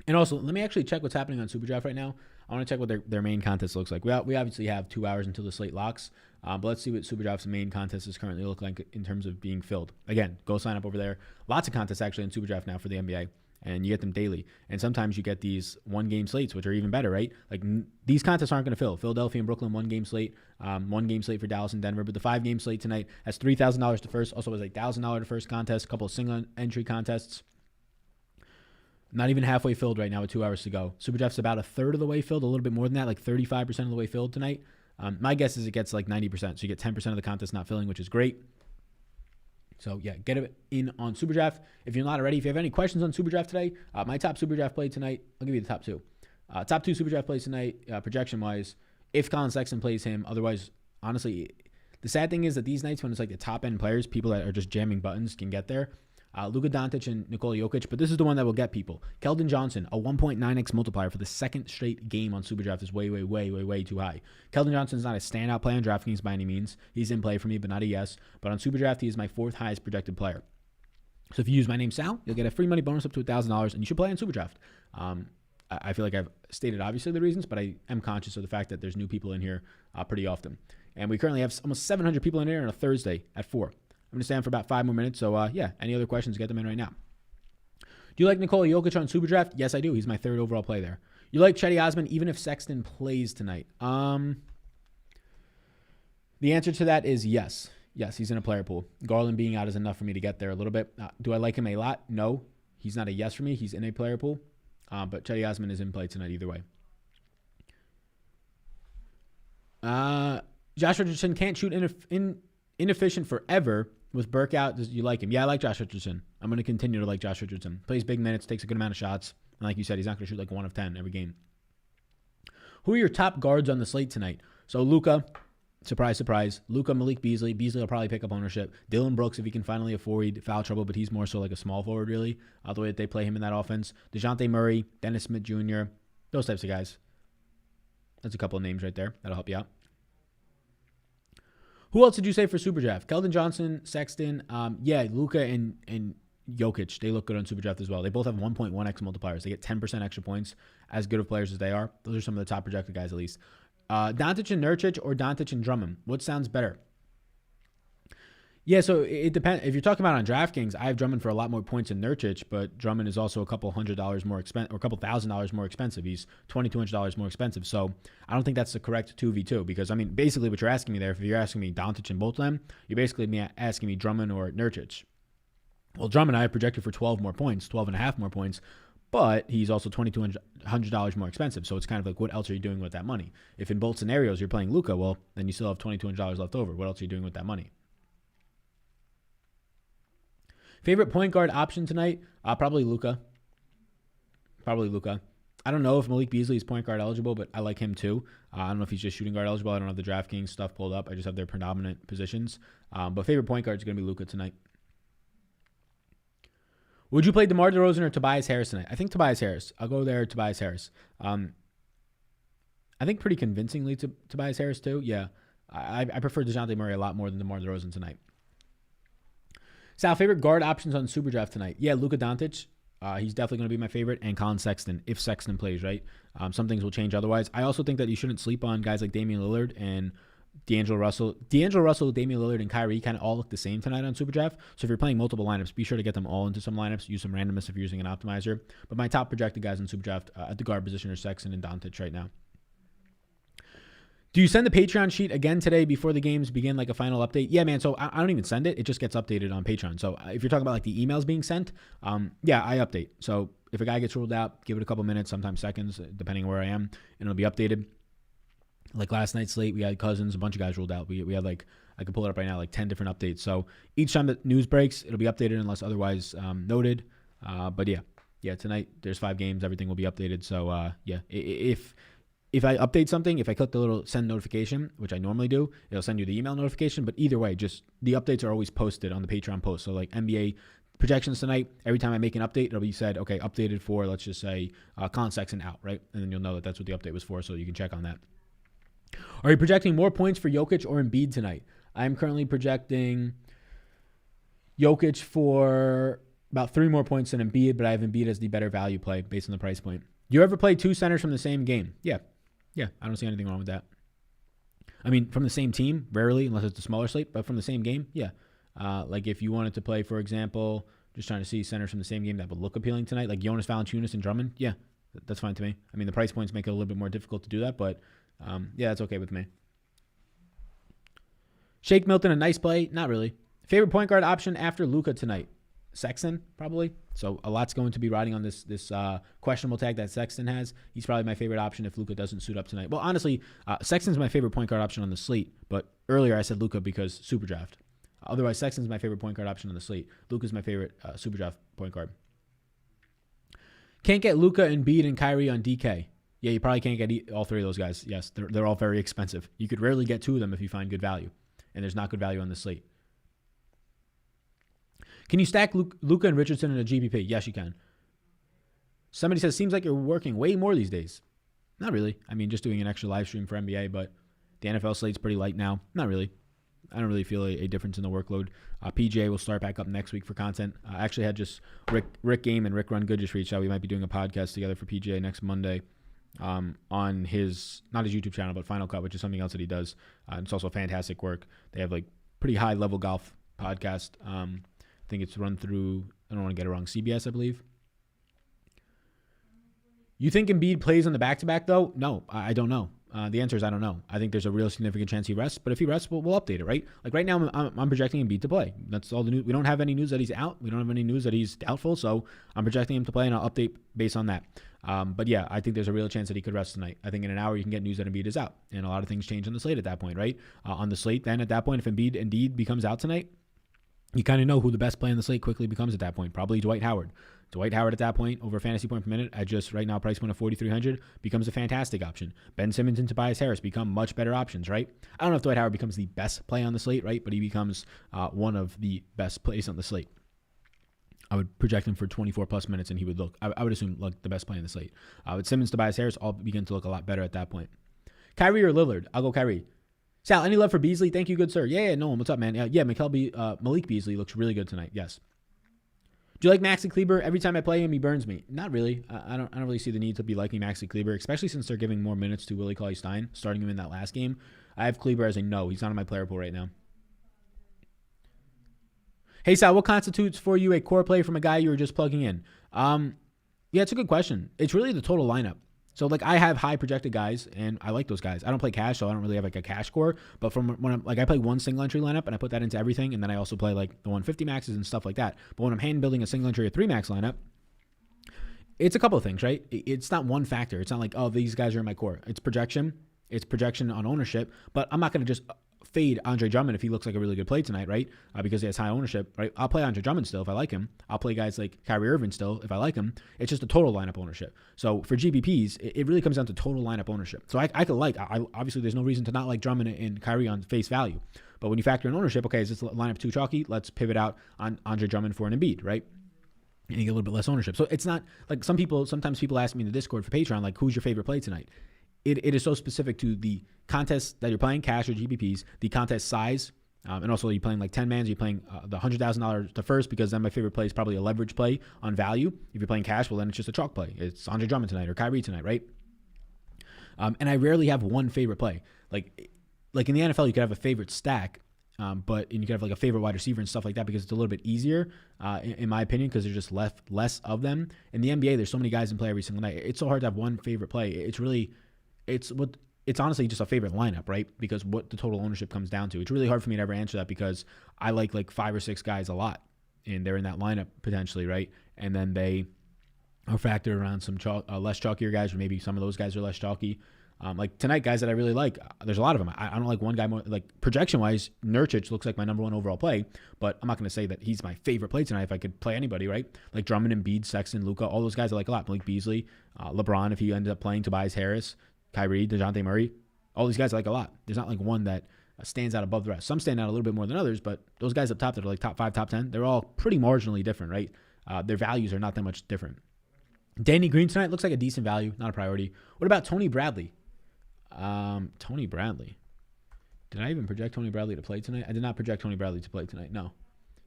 And also, let me actually check what's happening on SuperDraft right now. I want to check what their main contest looks like. We obviously have 2 hours until the slate locks, but let's see what SuperDraft's main contest is currently look like in terms of being filled. Again, go sign up over there. Lots of contests actually in SuperDraft now for the NBA, and you get them daily. And sometimes you get these one-game slates, which are even better, right? Like, these contests aren't going to fill. Philadelphia and Brooklyn, one-game slate. One-game slate for Dallas and Denver. But the 5-game slate tonight has $3,000 to first. Also has a $1,000 to first contest, a couple of single-entry contests. Not even halfway filled right now with 2 hours to go. SuperDraft's about a third of the way filled, a little bit more than that, like 35% of the way filled tonight. My guess is it gets like 90%. So you get 10% of the contest not filling, which is great. So, yeah, get it in on SuperDraft. If you're not already, if you have any questions on SuperDraft today, my top SuperDraft play tonight, I'll give you the top two. Top two SuperDraft plays tonight, projection-wise, if Colin Sexton plays him. Otherwise, honestly, the sad thing is that these nights when it's like the top-end players, people that are just jamming buttons can get there. Luka Doncic and Nikola Jokic, but this is the one that will get people. Keldon Johnson, a 1.9x multiplier for the second straight game on SuperDraft is way too high. Keldon Johnson's not a standout play on DraftKings by any means. He's in play for me, but not a yes. But on SuperDraft, he is my 4th highest projected player. So if you use my name, Sal, you'll get a free money bonus up to $1,000, and you should play on SuperDraft. I feel like I've stated obviously the reasons, but I am conscious of the fact that there's new people in here pretty often. And we currently have almost 700 people in here on a Thursday at 4. I'm going to stay on for about 5 more minutes. So, yeah, any other questions, get them in right now. Do you like Nikola Jokic on SuperDraft? Yes, I do. He's my 3rd overall play there. You like Chetty Osman even if Sexton plays tonight? The answer to that is yes. Yes, he's in a player pool. Garland being out is enough for me to get there a little bit. Do I like him a lot? No. He's not a yes for me. He's in a player pool. But Chetty Osman is in play tonight either way. Josh Richardson can't shoot inefficient forever. With Burke out, do you like him? Yeah, I like Josh Richardson. I'm going to continue to like Josh Richardson. Plays big minutes, takes a good amount of shots. And like you said, he's not going to shoot like 1 of 10 every game. Who are your top guards on the slate tonight? So Luka, surprise, surprise. Luka, Malik Beasley. Beasley will probably pick up ownership. Dylan Brooks, if he can finally avoid foul trouble, but he's more so like a small forward, really, the way that they play him in that offense. DeJounte Murray, Dennis Smith Jr., those types of guys. That's a couple of names right there. That'll help you out. Who else did you say for SuperDraft? Keldon Johnson, Sexton. Yeah, Luka and Jokic. They look good on SuperDraft as well. They both have 1.1x multipliers. They get 10% extra points. As good of players as they are, those are some of the top projected guys at least. Doncic and Nurkic or Doncic and Drummond? What sounds better? Yeah, so it depends. If you're talking about on DraftKings, I have Drummond for a lot more points than Nurkic, but Drummond is also a couple $100 more expensive, or a couple $1,000 more expensive. He's $2,200 more expensive. So I don't think that's the correct 2v2 because, I mean, basically what you're asking me there, if you're asking me Doncic and both of them, you're basically asking me Drummond or Nurkic. Well, Drummond I have projected for 12 more points, 12 and a half more points, but he's also $2,200 more expensive. So it's kind of like, what else are you doing with that money? If in both scenarios you're playing Luka, well, then you still have $2,200 left over. What else are you doing with that money? Favorite point guard option tonight? Probably Luka. Probably Luka. I don't know if Malik Beasley is point guard eligible, but I like him too. I don't know if he's just shooting guard eligible. I don't have the DraftKings stuff pulled up. I just have their predominant positions. But favorite point guard is going to be Luka tonight. Would you play DeMar DeRozan or Tobias Harris tonight? I think Tobias Harris. I'll go there, Tobias Harris. I think pretty convincingly to Tobias Harris too. Yeah. I prefer DeJounte Murray a lot more than DeMar DeRozan tonight. Sal, favorite guard options on Superdraft tonight? Yeah, Luka Doncic. He's definitely going to be my favorite. And Colin Sexton, if Sexton plays, right? Some things will change otherwise. I also think that you shouldn't sleep on guys like Damian Lillard and D'Angelo Russell. D'Angelo Russell, Damian Lillard, and Kyrie kind of all look the same tonight on Superdraft. So if you're playing multiple lineups, be sure to get them all into some lineups. Use some randomness if you're using an optimizer. But my top projected guys on Superdraft at the guard position are Sexton and Doncic right now. Do you send the Patreon sheet again today before the games begin, like a final update? Yeah, man. So I don't even send it. It just gets updated on Patreon. So if you're talking about like the emails being sent, yeah, I update. So if a guy gets ruled out, give it a couple minutes, sometimes seconds, depending on where I am, and it'll be updated. Like last night's slate, we had Cousins, a bunch of guys ruled out. We had like, I can pull it up right now, like 10 different updates. So each time that news breaks, it'll be updated unless otherwise noted. But yeah, tonight there's 5 games. Everything will be updated. So yeah, if I update something, if I click the little send notification, which I normally do, it'll send you the email notification. But either way, just the updates are always posted on the Patreon post. So like NBA projections tonight, every time I make an update, it'll be said, okay, updated for, let's just say, Colin Sexton out, right? And then you'll know that that's what the update was for, so you can check on that. Are you projecting more points for Jokic or Embiid tonight? I'm currently projecting Jokic for about 3 more points than Embiid, but I have Embiid as the better value play based on the price point. Do you ever play 2 centers from the same game? Yeah, I don't see anything wrong with that. I mean, from the same team, rarely, unless it's a smaller slate, but from the same game, yeah. Like if you wanted to play, for example, just trying to see centers from the same game that would look appealing tonight, like Jonas Valanciunas and Drummond, yeah, that's fine to me. I mean, the price points make it a little bit more difficult to do that, but yeah, that's okay with me. Shake Milton, a nice play? Not really. Favorite point guard option after Luka tonight? Sexton, probably. So a lot's going to be riding on this questionable tag that Sexton has. He's probably my favorite option if Luka doesn't suit up tonight. Well, honestly, Sexton's my favorite point guard option on the slate, but earlier I said Luka because Superdraft. Otherwise, Sexton's my favorite point guard option on the slate. Luka's my favorite Superdraft point guard. Can't get Luka, Embiid, and Kyrie on DK. Yeah, you probably can't get all 3 of those guys. Yes, they're all very expensive. You could rarely get 2 of them if you find good value, and there's not good value on the slate. Can you stack Luka and Richardson in a GPP? Yes, you can. Somebody says, seems like you're working way more these days. Not really. I mean, just doing an extra live stream for NBA, but the NFL slate's pretty light now. Not really. I don't really feel a difference in the workload. PJ will start back up next week for content. I actually had just Rick Game and Rick Run Good just reached out. We might be doing a podcast together for PJ next Monday on his, not his YouTube channel, but Final Cut, which is something else that he does. It's also fantastic work. They have like pretty high level golf podcast. I think it's run through, I don't want to get it wrong, CBS, I believe. You think Embiid plays on the back-to-back, though? No, I don't know. The answer is I don't know. I think there's a real significant chance he rests, but if he rests, we'll update it, right? Like right now, I'm projecting Embiid to play. That's all the news. We don't have any news that he's out. We don't have any news that he's doubtful, so I'm projecting him to play, and I'll update based on that. But yeah, I think there's a real chance that he could rest tonight. I think in an hour you can get news that Embiid is out, and a lot of things change on the slate at that point, right? On the slate, then at that point, if Embiid indeed becomes out tonight, you kind of know who the best play on the slate quickly becomes at that point. Probably Dwight Howard. Dwight Howard at that point, over fantasy point per minute, at just right now price point of 4,300, becomes a fantastic option. Ben Simmons and Tobias Harris become much better options, right? I don't know if Dwight Howard becomes the best play on the slate, right? But he becomes one of the best plays on the slate. I would project him for 24 plus minutes, and he would look, I would assume, like the best play on the slate. With Simmons, Tobias Harris, all begin to look a lot better at that point. Kyrie or Lillard? I'll go Kyrie. Sal, any love for Beasley? Thank you, good sir. Yeah, no one. What's up, man? Yeah, Malik Beasley looks really good tonight. Yes. Do you like Maxi Kleber? Every time I play him, he burns me. Not really. I don't really see the need to be liking Maxi Kleber, especially since they're giving more minutes to Willie Cauley-Stein, starting him in that last game. I have Kleber as a no. He's not on my player pool right now. Hey, Sal, what constitutes for you a core play from a guy you were just plugging in? Yeah, it's a good question. It's really the total lineup. So, like, I have high projected guys, and I like those guys. I don't play cash, so I don't really have, like, a cash core. But from when I'm, like, I play one single entry lineup, and I put that into everything, and then I also play, like, the 150 maxes and stuff like that. But when I'm hand building a single entry or 3 max lineup, it's a couple of things, right? It's not one factor. It's not like, oh, these guys are in my core. It's projection. It's projection on ownership. But I'm not going to just fade Andre Drummond if he looks like a really good play tonight, right? Because he has high ownership, right? I'll play Andre Drummond still if I like him. I'll play guys like Kyrie Irving still if I like him. It's just a total lineup ownership. So for GPPs, it really comes down to total lineup ownership. So I could obviously there's no reason to not like Drummond and Kyrie on face value. But when you factor in ownership, okay, is this lineup too chalky? Let's pivot out on Andre Drummond for an Embiid, right? And you get a little bit less ownership. So it's not like sometimes people ask me in the Discord for Patreon, like, who's your favorite play tonight? It is so specific to the contest that you're playing, cash or GPPs, the contest size, and also are you playing like 10 mans, are you playing the $100,000 to first, because then my favorite play is probably a leverage play on value. If you're playing cash, well, then it's just a chalk play. It's Andre Drummond tonight or Kyrie tonight, right? And I rarely have one favorite play. Like in the NFL, you could have a favorite stack, but you could have like a favorite wide receiver and stuff like that because it's a little bit easier, in my opinion, because there's just less of them. In the NBA, there's so many guys in play every single night. It's so hard to have one favorite play. It's honestly just a favorite lineup, right? Because what the total ownership comes down to. It's really hard for me to ever answer that because I like 5 or 6 guys a lot, and they're in that lineup potentially, right? And then they are factored around some less chalkier guys, or maybe some of those guys are less chalky. Like tonight, guys that I really like, there's a lot of them. I don't like one guy more. Like projection-wise, Nurkic looks like my number 1 overall play, but I'm not going to say that he's my favorite play tonight if I could play anybody, right? Like Drummond, Embiid, Sexton, Luka, all those guys I like a lot. Malik Beasley, LeBron if he ends up playing, Tobias Harris, Kyrie, DeJounte Murray, all these guys I like a lot. There's not like one that stands out above the rest. Some stand out a little bit more than others, but those guys up top that are like top 5, top 10, they're all pretty marginally different, right? Their values are not that much different. Danny Green tonight looks like a decent value, not a priority. What about Tony Bradley? Tony Bradley. Did I even project Tony Bradley to play tonight? I did not project Tony Bradley to play tonight, no.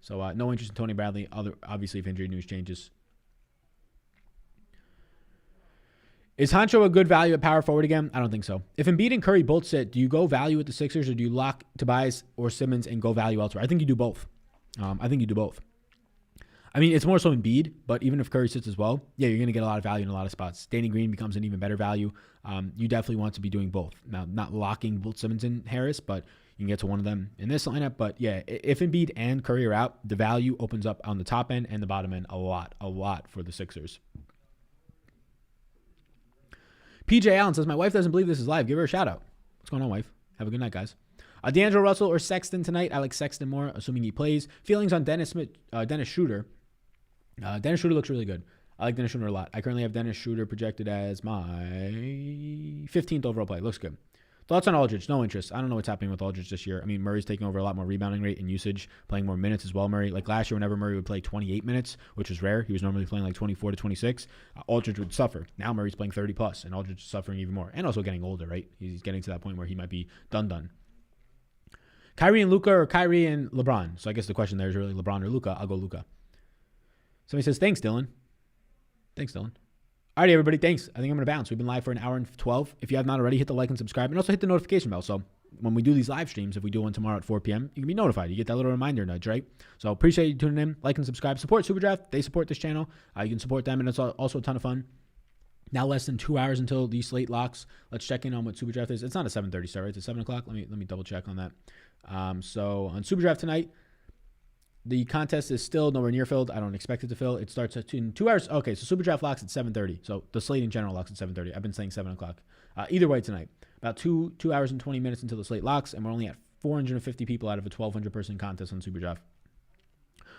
So no interest in Tony Bradley, obviously if injury news changes. Is Honcho a good value at power forward again? I don't think so. If Embiid and Curry both sit, do you go value with the Sixers or do you lock Tobias or Simmons and go value elsewhere? I think you do both. I mean, it's more so Embiid, but even if Curry sits as well, yeah, you're going to get a lot of value in a lot of spots. Danny Green becomes an even better value. You definitely want to be doing both. Now, not locking both Simmons and Harris, but you can get to one of them in this lineup. But yeah, if Embiid and Curry are out, the value opens up on the top end and the bottom end a lot for the Sixers. PJ Allen says, my wife doesn't believe this is live. Give her a shout out. What's going on, wife? Have a good night, guys. D'Angelo Russell or Sexton tonight? I like Sexton more, assuming he plays. Feelings on Dennis Schroeder. Dennis Schroeder looks really good. I like Dennis Schroeder a lot. I currently have Dennis Schroeder projected as my 15th overall play. Looks good. Thoughts on Aldridge? No interest. I don't know what's happening with Aldridge this year. I mean, Murray's taking over a lot more rebounding rate and usage, playing more minutes as well. Murray, like last year, whenever Murray would play 28 minutes, which was rare, he was normally playing like 24 to 26. Aldridge would suffer. Now Murray's playing 30 plus, and Aldridge is suffering even more, and also getting older, right? He's getting to that point where he might be done. Kyrie and Luka or Kyrie and LeBron? So I guess the question there is really LeBron or Luka. I'll go Luka. Somebody says, thanks, Dylan. All right, everybody, thanks. I think I'm going to bounce. We've been live for an hour and 12. If you have not already, hit the like and subscribe, and also hit the notification bell. So when we do these live streams, if we do one tomorrow at 4 p.m., you can be notified. You get that little reminder nudge, right? So appreciate you tuning in. Like and subscribe. Support Superdraft. They support this channel. You can support them, and it's also a ton of fun. Now less than 2 hours until the slate locks. Let's check in on what Superdraft is. It's not a 7:30 start, right? It's at 7 o'clock. Let me double check on that. So on Superdraft tonight, the contest is still nowhere near filled. I don't expect it to fill. It starts in 2 hours. Okay, so Superdraft locks at 7:30. So the slate in general locks at 7:30. I've been saying 7 o'clock. Either way tonight, about 2 hours and 20 minutes until the slate locks, and we're only at 450 people out of a 1,200-person contest on Superdraft.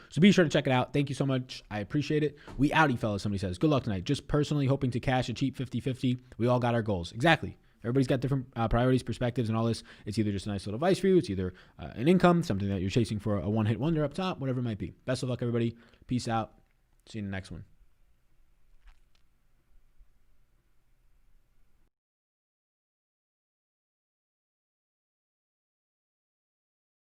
So be sure to check it out. Thank you so much. I appreciate it. We outie, fellas, somebody says. Good luck tonight. Just personally hoping to cash a cheap 50-50. We all got our goals. Exactly. Everybody's got different priorities, perspectives, and all this. It's either just a nice little advice for you. It's either an income, something that you're chasing for a one-hit wonder up top, whatever it might be. Best of luck, everybody. Peace out. See you in the next one.